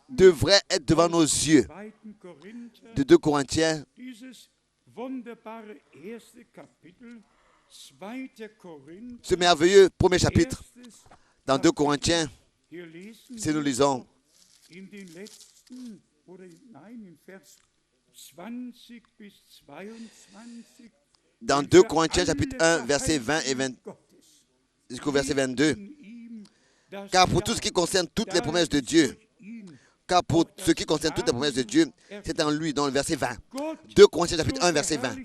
devrait être devant nos yeux. De 2 Corinthiens, ce merveilleux premier chapitre, dans 2 Corinthiens, si nous lisons dans 2 Corinthiens chapitre 1, verset 20 et 20, jusqu'au verset 22, car pour tout ce qui concerne toutes les promesses de Dieu, c'est en lui, dans le verset 20. 2 Corinthiens chapitre 1, verset 20.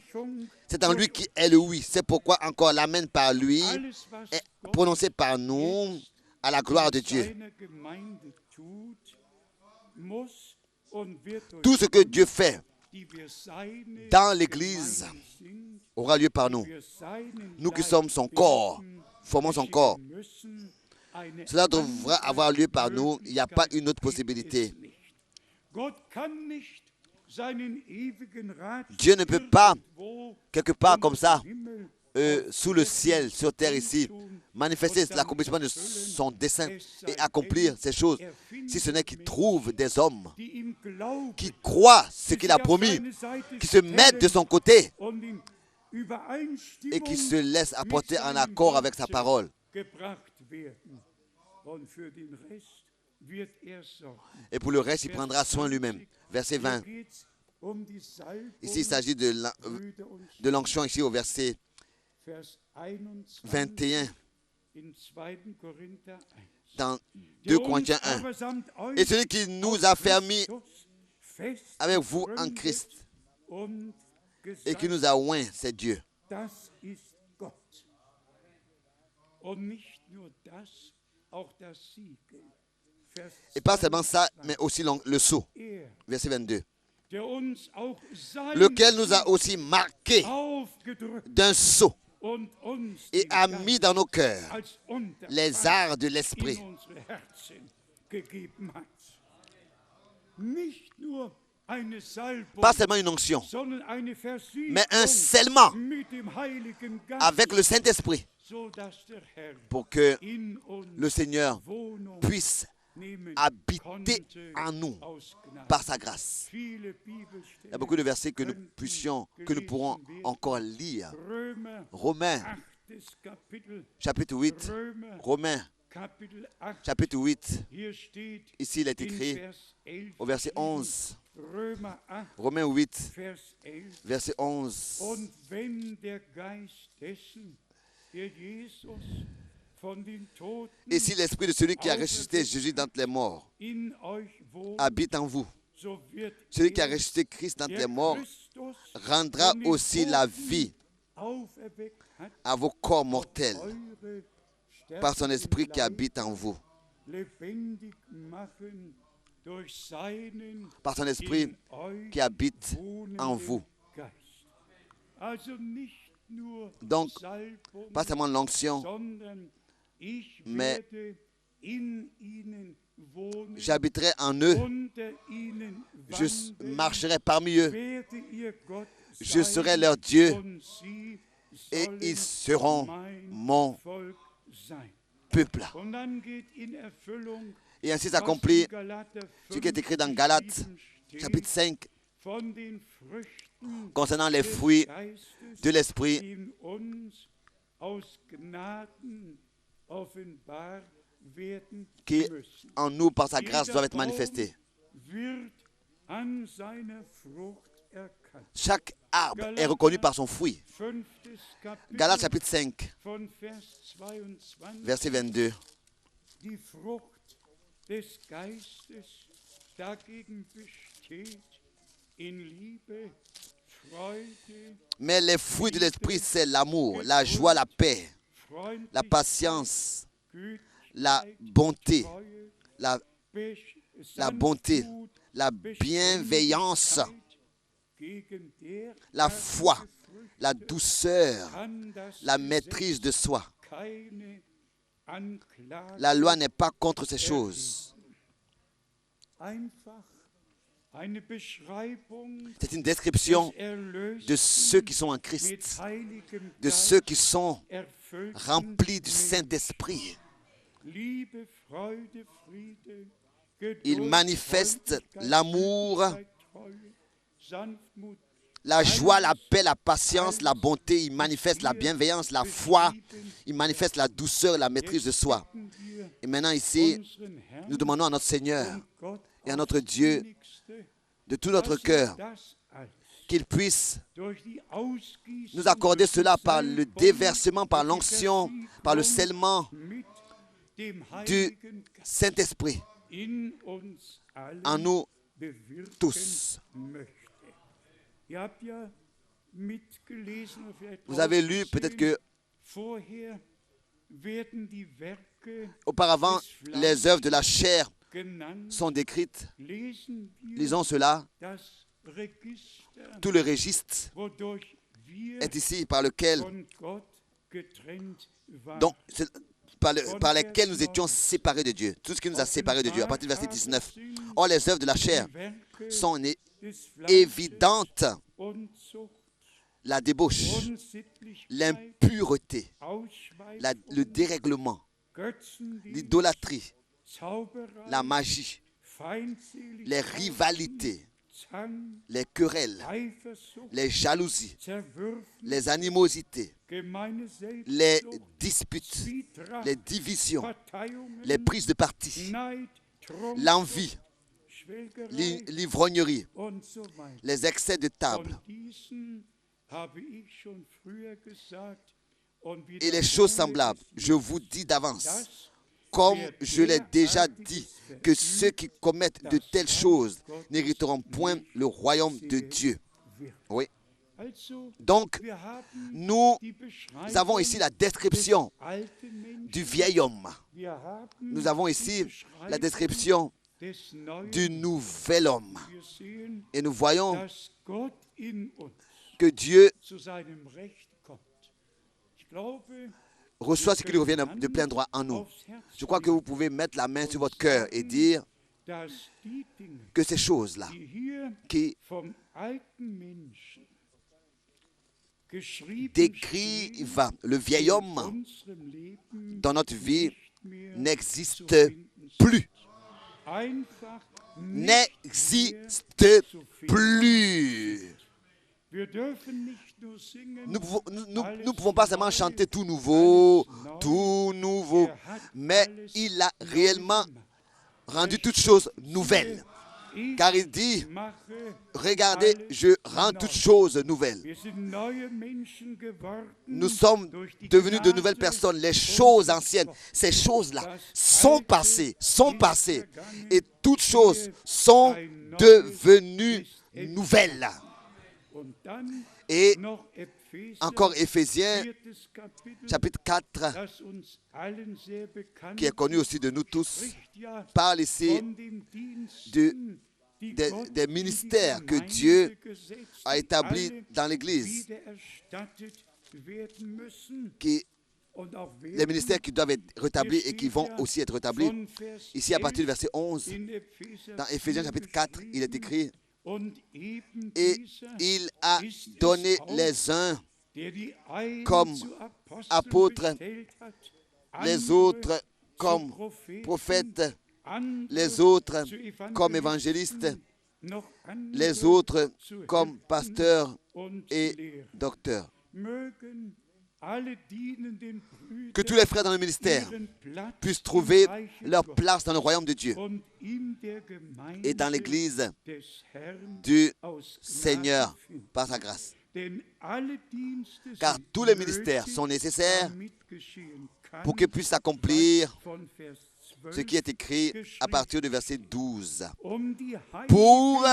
C'est en lui qui est le oui. C'est pourquoi encore l'amen par lui est prononcé par nous à la gloire de Dieu. Tout ce que Dieu fait dans l'Église aura lieu par nous. Nous qui sommes son corps, formons son corps. Cela devra avoir lieu par nous. Il n'y a pas une autre possibilité. Dieu ne peut pas, quelque part comme ça, sous le ciel, sur terre ici, manifester l'accomplissement de son dessein et accomplir ces choses, si ce n'est qu'il trouve des hommes qui croient ce qu'il a promis, qui se mettent de son côté et qui se laissent apporter en accord avec sa parole. Et pour le reste, il prendra soin lui-même. Verset 20. Ici, il s'agit de l'onction ici au verset 21 dans 2 Corinthiens 1. Et celui qui nous a fermis avec vous en Christ et qui nous a oints, c'est Dieu. Et pas seulement ça, mais aussi le sceau. Verset 22. Lequel nous a aussi marqués d'un sceau et a mis dans nos cœurs les arts de l'esprit. Pas seulement une onction, mais un scellement avec le Saint-Esprit pour que le Seigneur puisse habiter en nous par sa grâce. Il y a beaucoup de versets que nous pourrons encore lire. Romains, chapitre 8. Romains, chapitre 8. Ici, il est écrit au verset 11. Romains 8, verset 11. Et si l'esprit de celui qui a ressuscité Jésus d'entre les morts habite en vous, celui qui a ressuscité Christ d'entre les morts rendra aussi la vie à vos corps mortels par son esprit qui habite en vous. Par son esprit qui habite en vous. Donc, pas seulement l'onction, mais j'habiterai en eux, je marcherai parmi eux, je serai leur Dieu et ils seront mon peuple. Et ainsi s'accomplit ce qui est écrit dans Galates, chapitre 5, concernant les fruits de l'Esprit qui en nous, par sa grâce, doivent être manifestés. Chaque arbre est reconnu par son fruit. Galates chapitre 5, verset 22. Die Frucht des Geistes dagegen besteht in Liebe, Freude. Mais les fruits de l'esprit, c'est l'amour, la joie, la paix, la patience, la bonté, la bonté, la bienveillance, la foi, la douceur, la maîtrise de soi. La loi n'est pas contre ces choses. C'est une description de ceux qui sont en Christ, de ceux qui sont remplis du Saint-Esprit. Ils manifestent l'amour, la joie, la paix, la patience, la bonté. Ils manifestent la bienveillance, la foi. Ils manifestent la douceur et la maîtrise de soi. Et maintenant ici, nous demandons à notre Seigneur et à notre Dieu de tout notre cœur qu'il puisse nous accorder cela par le déversement, par l'onction, par le scellement du Saint-Esprit en nous tous. Vous avez lu peut-être que auparavant les œuvres de la chair sont décrites. Lisons cela. Tout le registre est ici par lequel par lesquels nous étions séparés de Dieu. Tout ce qui nous a séparés de Dieu. À partir du verset 19. Or, les œuvres de la chair sont évidentes. La débauche, l'impureté, le dérèglement, l'idolâtrie, la magie, les rivalités, les querelles, les jalousies, les animosités, les disputes, les divisions, les prises de parti, l'envie, l'ivrognerie, les excès de table et les choses semblables. Je vous dis d'avance, comme je l'ai déjà dit, que ceux qui commettent de telles choses n'hériteront point le royaume de Dieu. Oui. Donc, nous avons ici la description du vieil homme. Nous avons ici la description du nouvel homme. Et nous voyons que Dieu reçoit ce qui lui revient de plein droit en nous. Je crois que vous pouvez mettre la main sur votre cœur et dire que ces choses-là qui décrivent le vieil homme dans notre vie n'existent plus. N'existent plus. Nous ne pouvons pas seulement chanter tout nouveau, mais il a réellement rendu toutes choses nouvelles. Car il dit, regardez, je rends toutes choses nouvelles. Nous sommes devenus de nouvelles personnes. Les choses anciennes, ces choses-là sont passées. Et toutes choses sont devenues nouvelles. Et encore Éphésiens, chapitre 4, qui est connu aussi de nous tous, parle ici des ministères que Dieu a établis dans l'Église, les ministères qui doivent être rétablis et qui vont aussi être rétablis. Ici, à partir du verset 11, dans Éphésiens chapitre 4, il est écrit, et il a donné les uns comme apôtres, les autres comme prophètes, les autres comme évangélistes, les autres comme pasteurs et docteurs. Que tous les frères dans le ministère puissent trouver leur place dans le royaume de Dieu et dans l'église du Seigneur par sa grâce. Car tous les ministères sont nécessaires pour qu'ils puissent accomplir ce qui est écrit à partir du verset 12. Pour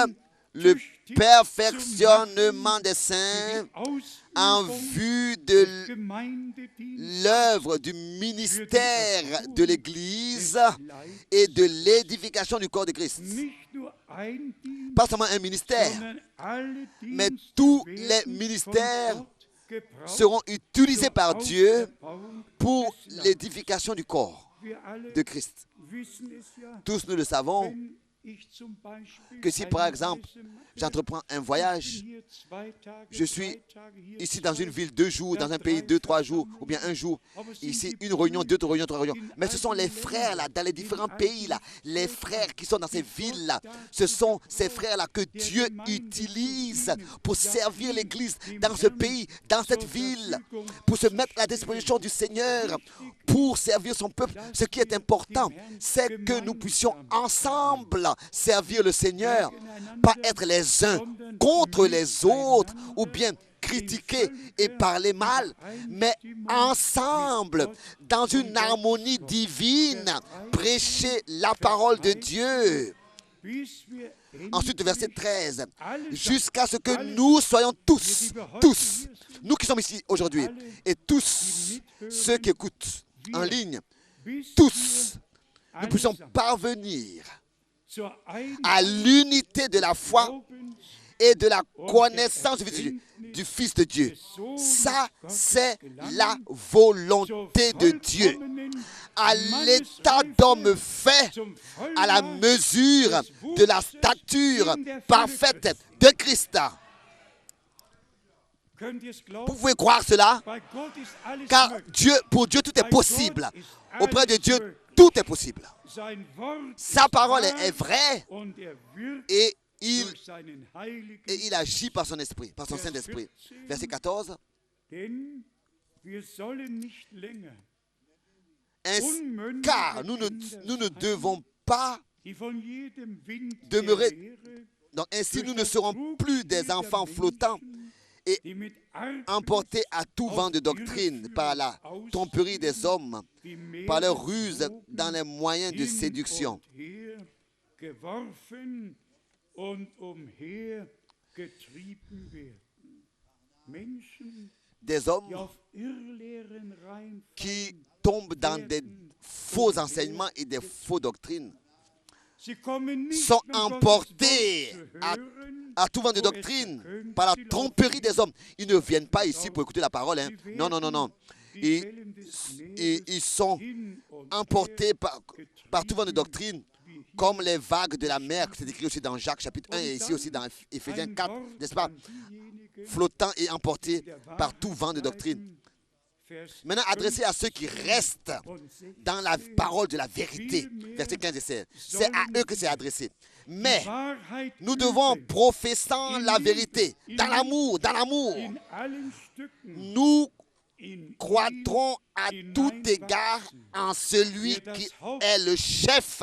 le perfectionnement des saints en vue de l'œuvre du ministère de l'Église et de l'édification du corps de Christ. Pas seulement un ministère, mais tous les ministères seront utilisés par Dieu pour l'édification du corps de Christ. Tous nous le savons, que si par exemple j'entreprends un voyage, je suis ici dans une ville 2 jours, dans un pays 2-3 jours, ou bien 1 jour, ici une réunion, 2 réunions, 3 réunions. Mais ce sont les frères là, dans les différents pays là, les frères qui sont dans ces villes là, ce sont ces frères là que Dieu utilise pour servir l'Église dans ce pays, dans cette ville, pour se mettre à la disposition du Seigneur, pour servir son peuple. Ce qui est important, c'est que nous puissions ensemble servir le Seigneur, pas être les uns contre les autres ou bien critiquer et parler mal, mais ensemble, dans une harmonie divine, prêcher la parole de Dieu. Ensuite, verset 13, jusqu'à ce que nous soyons tous, nous qui sommes ici aujourd'hui, et tous ceux qui écoutent en ligne, tous, nous puissions parvenir à l'unité de la foi et de la connaissance du Fils de Dieu. Ça, c'est la volonté de Dieu. À l'état d'homme fait, à la mesure de la stature parfaite de Christ. Vous pouvez croire cela? Car pour Dieu, tout est possible. Auprès de Dieu, tout est possible. Sa parole est vraie et il agit par son esprit, par son Saint-Esprit. Verset 14. Car nous ne devons pas demeurer. Donc ainsi, nous ne serons plus des enfants flottants et emportés à tout vent de doctrine par la tromperie des hommes, par leur ruse dans les moyens de séduction. Des hommes qui tombent dans des faux enseignements et des fausses doctrines sont emportés à tout vent de doctrine par la tromperie des hommes. Ils ne viennent pas ici pour écouter la parole. Hein. Non, non, non, non. Ils sont emportés par tout vent de doctrine comme les vagues de la mer. C'est écrit aussi dans Jacques chapitre 1 et ici aussi dans Éphésiens 4, n'est-ce pas? Flottant et emportés par tout vent de doctrine. Maintenant, adressé à ceux qui restent dans la parole de la vérité, versets 15 et 16. C'est à eux que c'est adressé. Mais nous devons, professant la vérité, dans l'amour, nous croîtrons à tout égard en celui qui est le chef,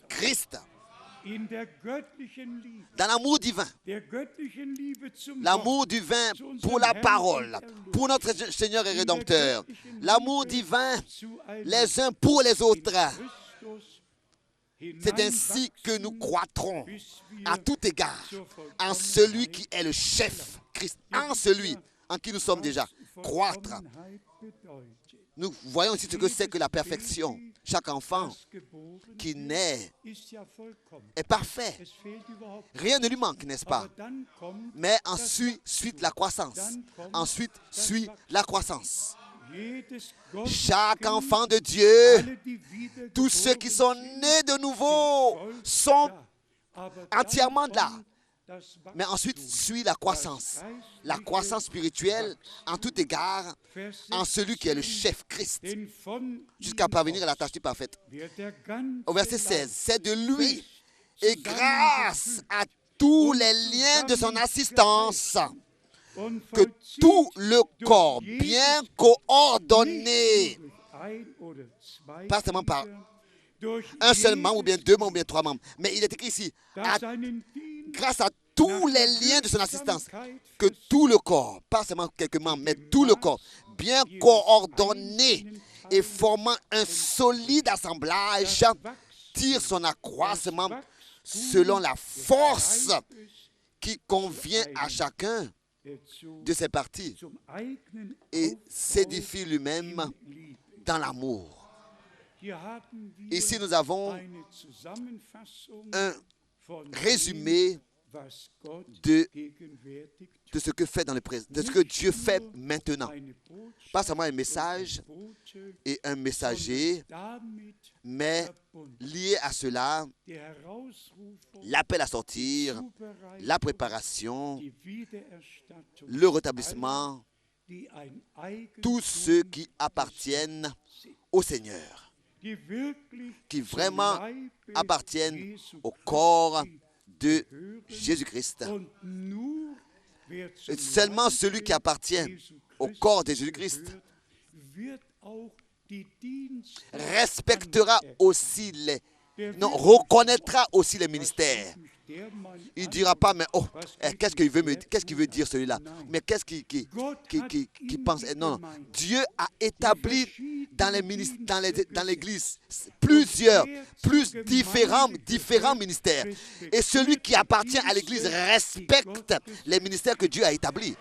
Christ. Dans l'amour divin, l'amour divin pour la parole, pour notre Seigneur et Rédempteur, l'amour divin les uns pour les autres. C'est ainsi que nous croîtrons à tout égard en celui qui est le chef, Christ, en celui en qui nous sommes déjà. Croître. Nous voyons aussi ce que c'est que la perfection. Chaque enfant qui naît est parfait. Rien ne lui manque, n'est-ce pas? Mais ensuite suit la croissance. Ensuite suit la croissance. Chaque enfant de Dieu, tous ceux qui sont nés de nouveau, sont entièrement là. Mais ensuite suit la croissance spirituelle en tout égard, en celui qui est le chef Christ, jusqu'à parvenir à la tâche parfaite. Au verset 16, c'est de lui et grâce à tous les liens de son assistance que tout le corps, bien coordonné, pas seulement par un seul membre, ou bien deux membres, ou bien trois membres, mais il est écrit ici, grâce à tous les liens de son assistance, que tout le corps, pas seulement quelques membres, mais tout le corps, bien coordonné et formant un solide assemblage, tire son accroissement selon la force qui convient à chacun de ses parties et s'édifie lui-même dans l'amour. Ici, nous avons un résumé de ce que fait dans le présent, de ce que Dieu fait maintenant. Pas seulement un message et un messager, mais lié à cela, l'appel à sortir, la préparation, le rétablissement, tous ceux qui appartiennent au Seigneur, qui vraiment appartiennent au corps de Jésus-Christ. Et seulement celui qui appartient au corps de Jésus-Christ respectera aussi reconnaîtra aussi les ministères. Il ne dira pas, mais qu'est-ce qu'il veut dire celui-là? Mais qu'est-ce qu'il pense? Non, Dieu a établi dans l'Église différents ministères. Et celui qui appartient à l'Église respecte les ministères que Dieu a établis.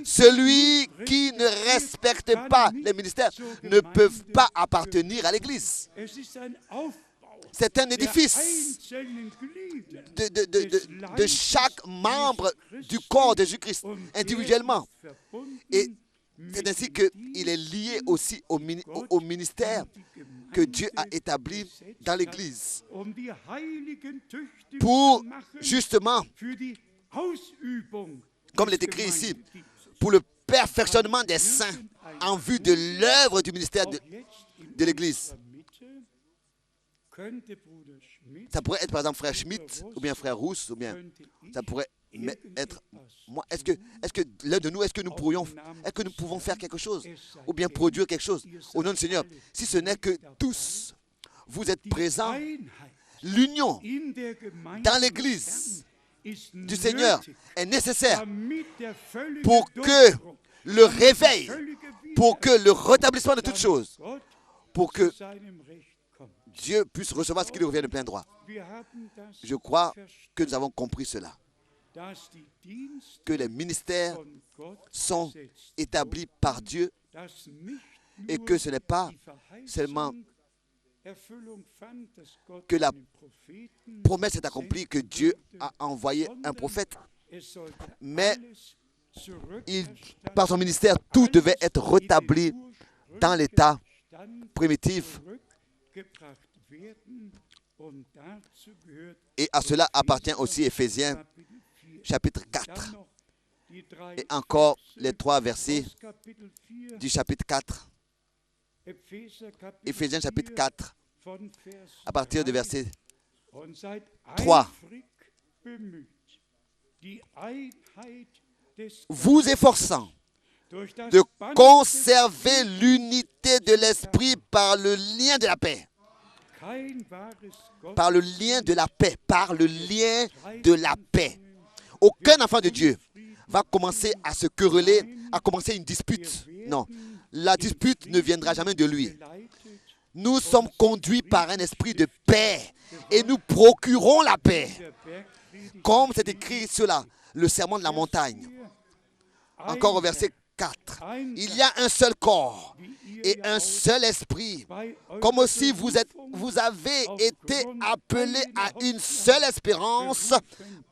Celui qui ne respecte pas les ministères ne peut pas appartenir à l'Église. C'est un édifice de chaque membre du corps de Jésus-Christ, individuellement. Et c'est ainsi qu'il est lié aussi au ministère que Dieu a établi dans l'Église. Pour, justement, comme il est écrit ici, pour le perfectionnement des saints en vue de l'œuvre du ministère de l'Église. Ça pourrait être par exemple frère Schmitt, ou bien frère Rousse, ou bien ça pourrait être moi. Est-ce que l'un de nous, est-ce que nous pouvons faire quelque chose, ou bien produire quelque chose au nom du Seigneur, si ce n'est que tous vous êtes présents, l'union dans l'Église du Seigneur est nécessaire pour que le réveil, pour que le rétablissement de toutes choses, pour que Dieu puisse recevoir ce qui lui revient de plein droit. Je crois que nous avons compris cela. Que les ministères sont établis par Dieu et que ce n'est pas seulement que la promesse est accomplie, que Dieu a envoyé un prophète, mais par son ministère, tout devait être rétabli dans l'état primitif. Et à cela appartient aussi Éphésiens chapitre 4. Et encore les 3 versets du chapitre 4. Éphésiens chapitre 4, à partir du verset 3. Vous efforçant de conserver l'unité de l'esprit par le lien de la paix. Par le lien de la paix. Par le lien de la paix. Aucun enfant de Dieu va commencer à se quereller, à commencer une dispute. Non, la dispute ne viendra jamais de lui. Nous sommes conduits par un esprit de paix et nous procurons la paix. Comme c'est écrit sur le sermon de la montagne. Encore au verset 4. Il y a un seul corps et un seul esprit. Comme aussi vous avez été appelés à une seule espérance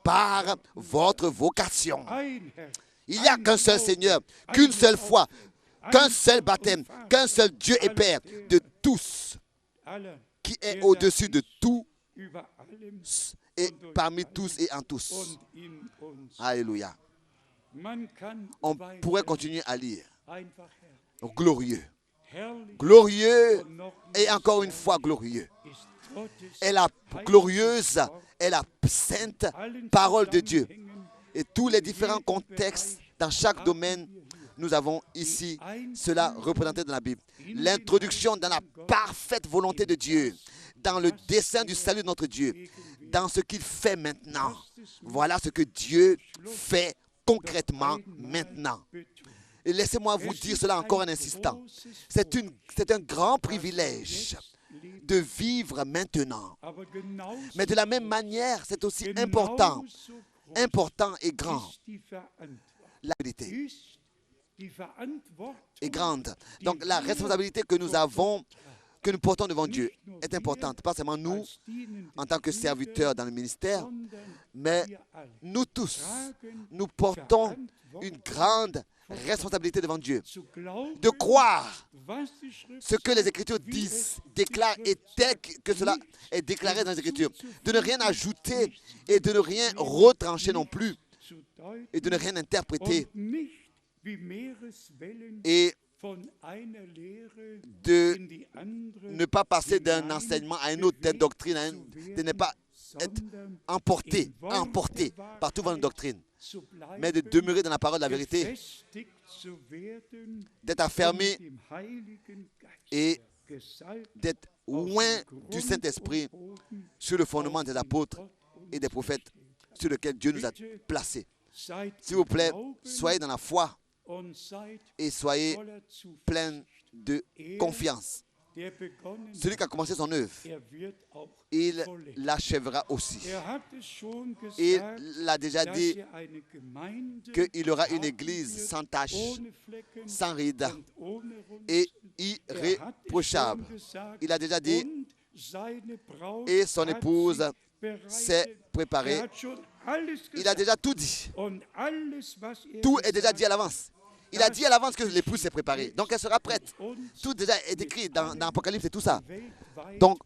par votre vocation. Il n'y a qu'un seul Seigneur, qu'une seule foi, qu'un seul baptême, qu'un seul Dieu et Père de tous, qui est au-dessus de tout et parmi tous et en tous. Alléluia. On pourrait continuer à lire. Glorieux. Glorieux et encore une fois glorieux. Et la glorieuse est la sainte parole de Dieu. Et tous les différents contextes Dans chaque domaine, nous avons ici cela représenté dans la Bible. L'introduction dans la parfaite volonté de Dieu, dans le dessein du salut de notre Dieu, dans ce qu'il fait maintenant. Voilà ce que Dieu fait concrètement maintenant. Et laissez-moi vous dire cela encore en insistant. C'est un grand privilège de vivre maintenant. Mais de la même manière, c'est aussi important et grand. La responsabilité est grande. Donc la responsabilité que nous avons, que nous portons devant Dieu est importante. Pas seulement nous, en tant que serviteurs dans le ministère, mais nous tous, nous portons une grande responsabilité devant Dieu. De croire ce que les Écritures disent, déclarent, et tel que cela est déclaré dans les Écritures. De ne rien ajouter et de ne rien retrancher non plus. Et de ne rien interpréter. Et de ne pas passer d'un enseignement à un autre, d'une doctrine à une, de ne pas être emporté par toute votre doctrine, mais de demeurer dans la parole de la vérité, d'être affermé et d'être loin du Saint-Esprit sur le fondement des apôtres et des prophètes sur lequel Dieu nous a placés. S'il vous plaît, soyez dans la foi et soyez pleins de confiance. Celui qui a commencé son œuvre, il l'achèvera aussi. Il l'a déjà dit qu'il y aura une église sans tache, sans ride et irréprochable. Il a déjà dit, et son épouse s'est préparée. Il a déjà tout dit. Tout est déjà dit à l'avance. Il a dit à l'avance que l'épouse s'est préparée. Donc elle sera prête. Tout déjà est écrit dans l'Apocalypse et tout ça. Donc,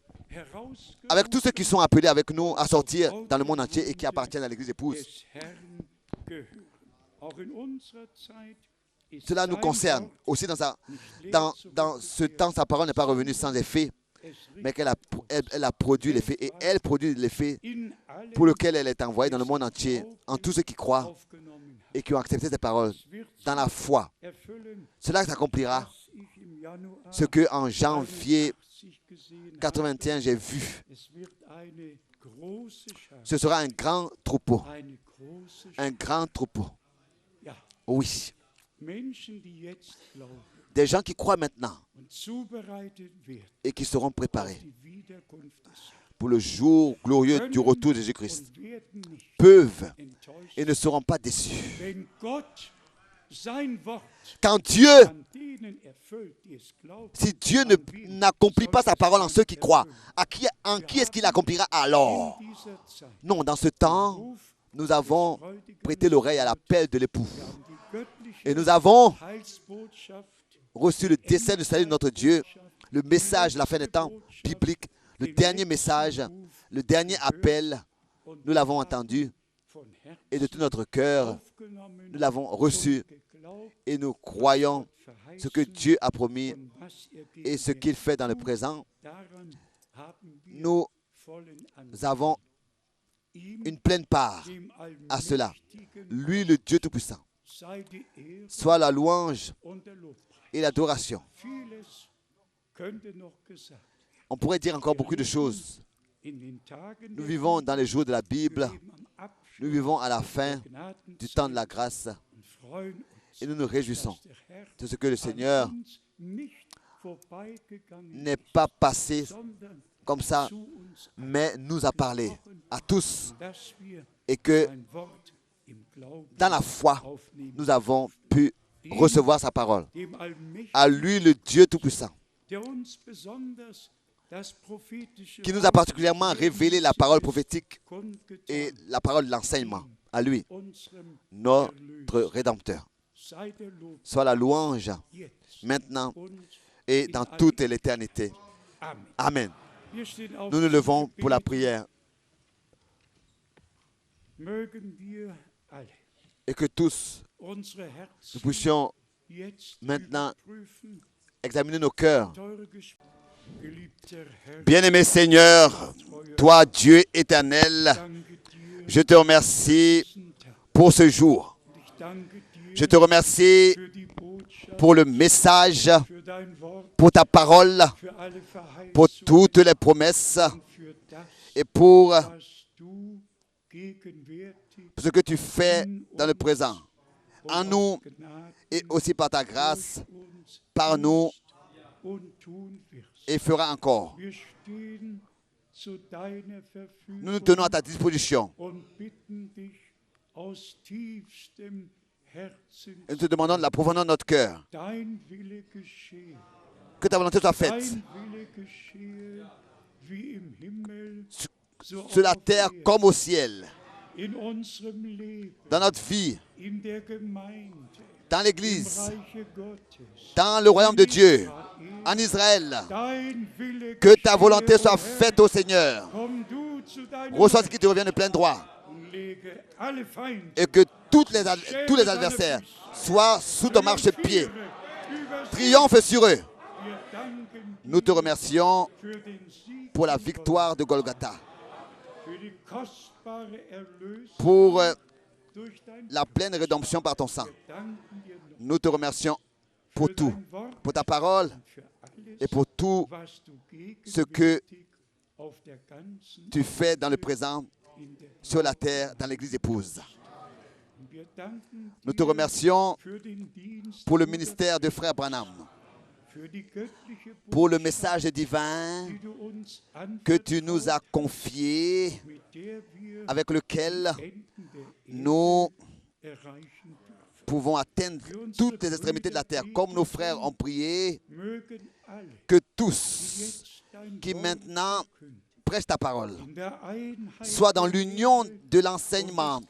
avec tous ceux qui sont appelés avec nous à sortir dans le monde entier et qui appartiennent à l'église épouse, cela nous concerne. Aussi dans ce temps, sa parole n'est pas revenue sans effet, mais qu'elle a produit l'effet. Et elle produit l'effet pour lequel elle est envoyée dans le monde entier, en tous ceux qui croient et qui ont accepté ces paroles dans la foi. Cela s'accomplira. Ce que en janvier 81 j'ai vu. Ce sera un grand troupeau. Un grand troupeau. Oui. Des gens qui croient maintenant et qui seront préparés pour le jour glorieux du retour de Jésus-Christ peuvent et ne seront pas déçus. Quand Dieu, si Dieu n'accomplit pas sa parole en ceux qui croient, en qui est-ce qu'il accomplira alors? Non, dans ce temps, nous avons prêté l'oreille à l'appel de l'époux. Et nous avons reçu le dessein du salut de notre Dieu, le message de la fin des temps biblique, le dernier message, le dernier appel, nous l'avons entendu et de tout notre cœur, nous l'avons reçu et nous croyons ce que Dieu a promis et ce qu'il fait dans le présent. Nous avons une pleine part à cela. Lui, le Dieu Tout-Puissant, soit la louange et l'adoration. On pourrait dire encore beaucoup de choses. Nous vivons dans les jours de la Bible. Nous vivons à la fin du temps de la grâce. Et nous nous réjouissons de ce que le Seigneur n'est pas passé comme ça, mais nous a parlé à tous. Et que dans la foi, nous avons pu recevoir sa parole. À lui, le Dieu Tout-Puissant, qui nous a particulièrement révélé la parole prophétique et la parole de l'enseignement. À lui, notre Rédempteur. Soit la louange maintenant et dans toute l'éternité. Amen. Nous nous levons pour la prière. Et que tous, nous puissions maintenant examiner nos cœurs. Bien-aimé Seigneur, toi Dieu éternel, je te remercie pour ce jour. Je te remercie für die Botschaft, pour le message, für dein Wort, pour ta parole, für alle pour Verheißungen toutes les promesses und für das, et pour was du gegenwärtig ce que tu fais dans le présent, und en aus nous Gnaden et aussi par ta grâce, uns par nous und tun wirst. et fera encore. Wir stehen zu deiner Verfügung Nous nous tenons à ta disposition. und bitten dich aus tiefstem Herzen, Et nous te demandons de la profondeur de notre cœur. dein Wille geschehe, Que ta volonté soit faite dein Wille geschehe, wie im Himmel, so sur la auf terre Erden. comme au ciel, In unserem Leben, dans notre vie, in der Gemeinde, dans im l'Église, Reiche Gottes, dans le royaume de Dieu, en Israël. Que ta volonté soit faite au Seigneur. Reçois ce qui te revient de plein droit. Et que tous les adversaires soient sous ton marchepied. Triomphe sur eux. Nous te remercions pour la victoire de Golgotha, pour la pleine rédemption par ton sang. Nous te remercions pour tout, pour ta parole et pour tout ce que tu fais dans le présent, sur la terre, dans l'Église épouse. Nous te remercions pour le ministère de Frère Branham, pour le message divin que tu nous as confié, avec lequel nous pouvons atteindre toutes les extrémités de la terre. Comme nos frères ont prié, que tous qui maintenant prêchent ta parole soient dans l'union de l'enseignement,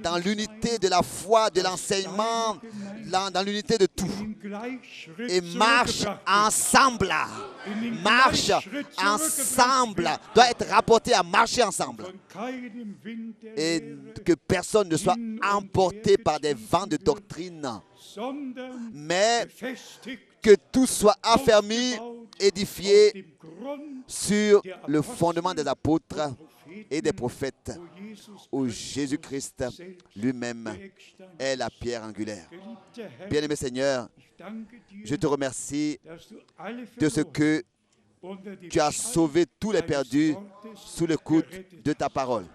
dans l'unité de la foi, de l'enseignement, dans l'unité de tout. Et marche ensemble. Marche ensemble. Doit être rapporté à marcher ensemble. Et que personne ne soit emporté par des vents de doctrine, mais que tout soit affermi, édifié sur le fondement des apôtres et des prophètes, où Jésus-Christ lui-même est la pierre angulaire. Bien-aimé Seigneur, je te remercie de ce que tu as sauvé tous les perdus sous l'écoute de ta parole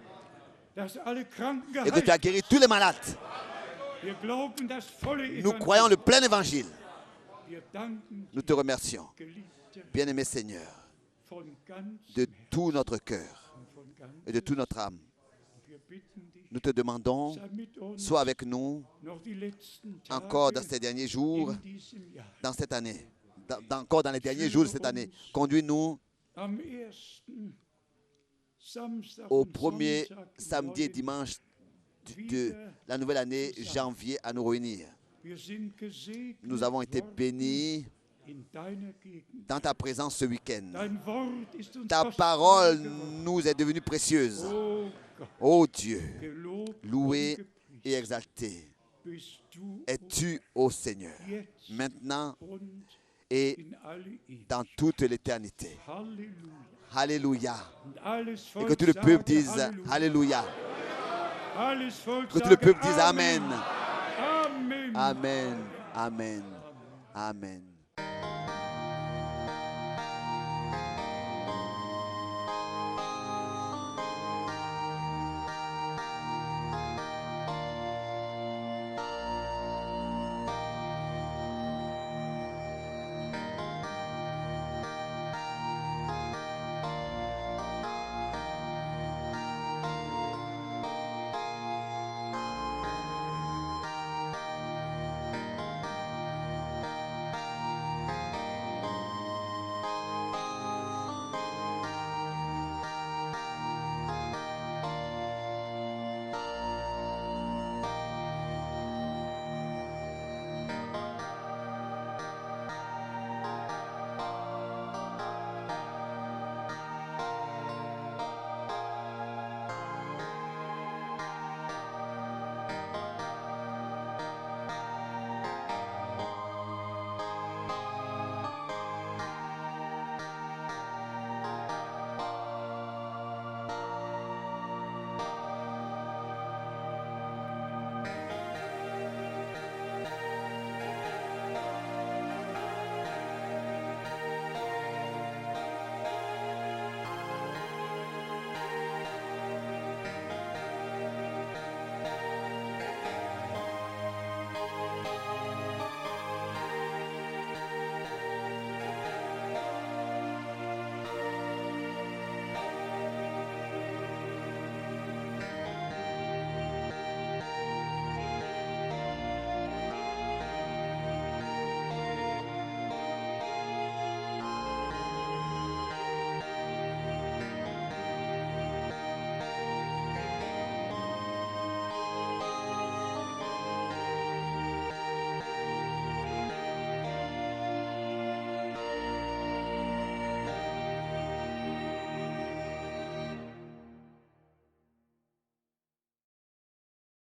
et que tu as guéri tous les malades. Nous croyons le plein évangile. Nous te remercions, bien-aimé Seigneur, de tout notre cœur et de toute notre âme. Nous te demandons, sois avec nous encore dans ces derniers jours, dans cette année, encore dans les derniers jours de cette année. Conduis-nous au premier samedi et dimanche de la nouvelle année, janvier, à nous réunir. Nous avons été bénis dans ta présence ce week-end. Ta parole nous est devenue précieuse. Ô Dieu, loué et exalté es-tu, ô Seigneur, maintenant et dans toute l'éternité. Alléluia. Et que tout le peuple dise Alléluia. Que tout le peuple dise Amen. Amen. Amen. Amen.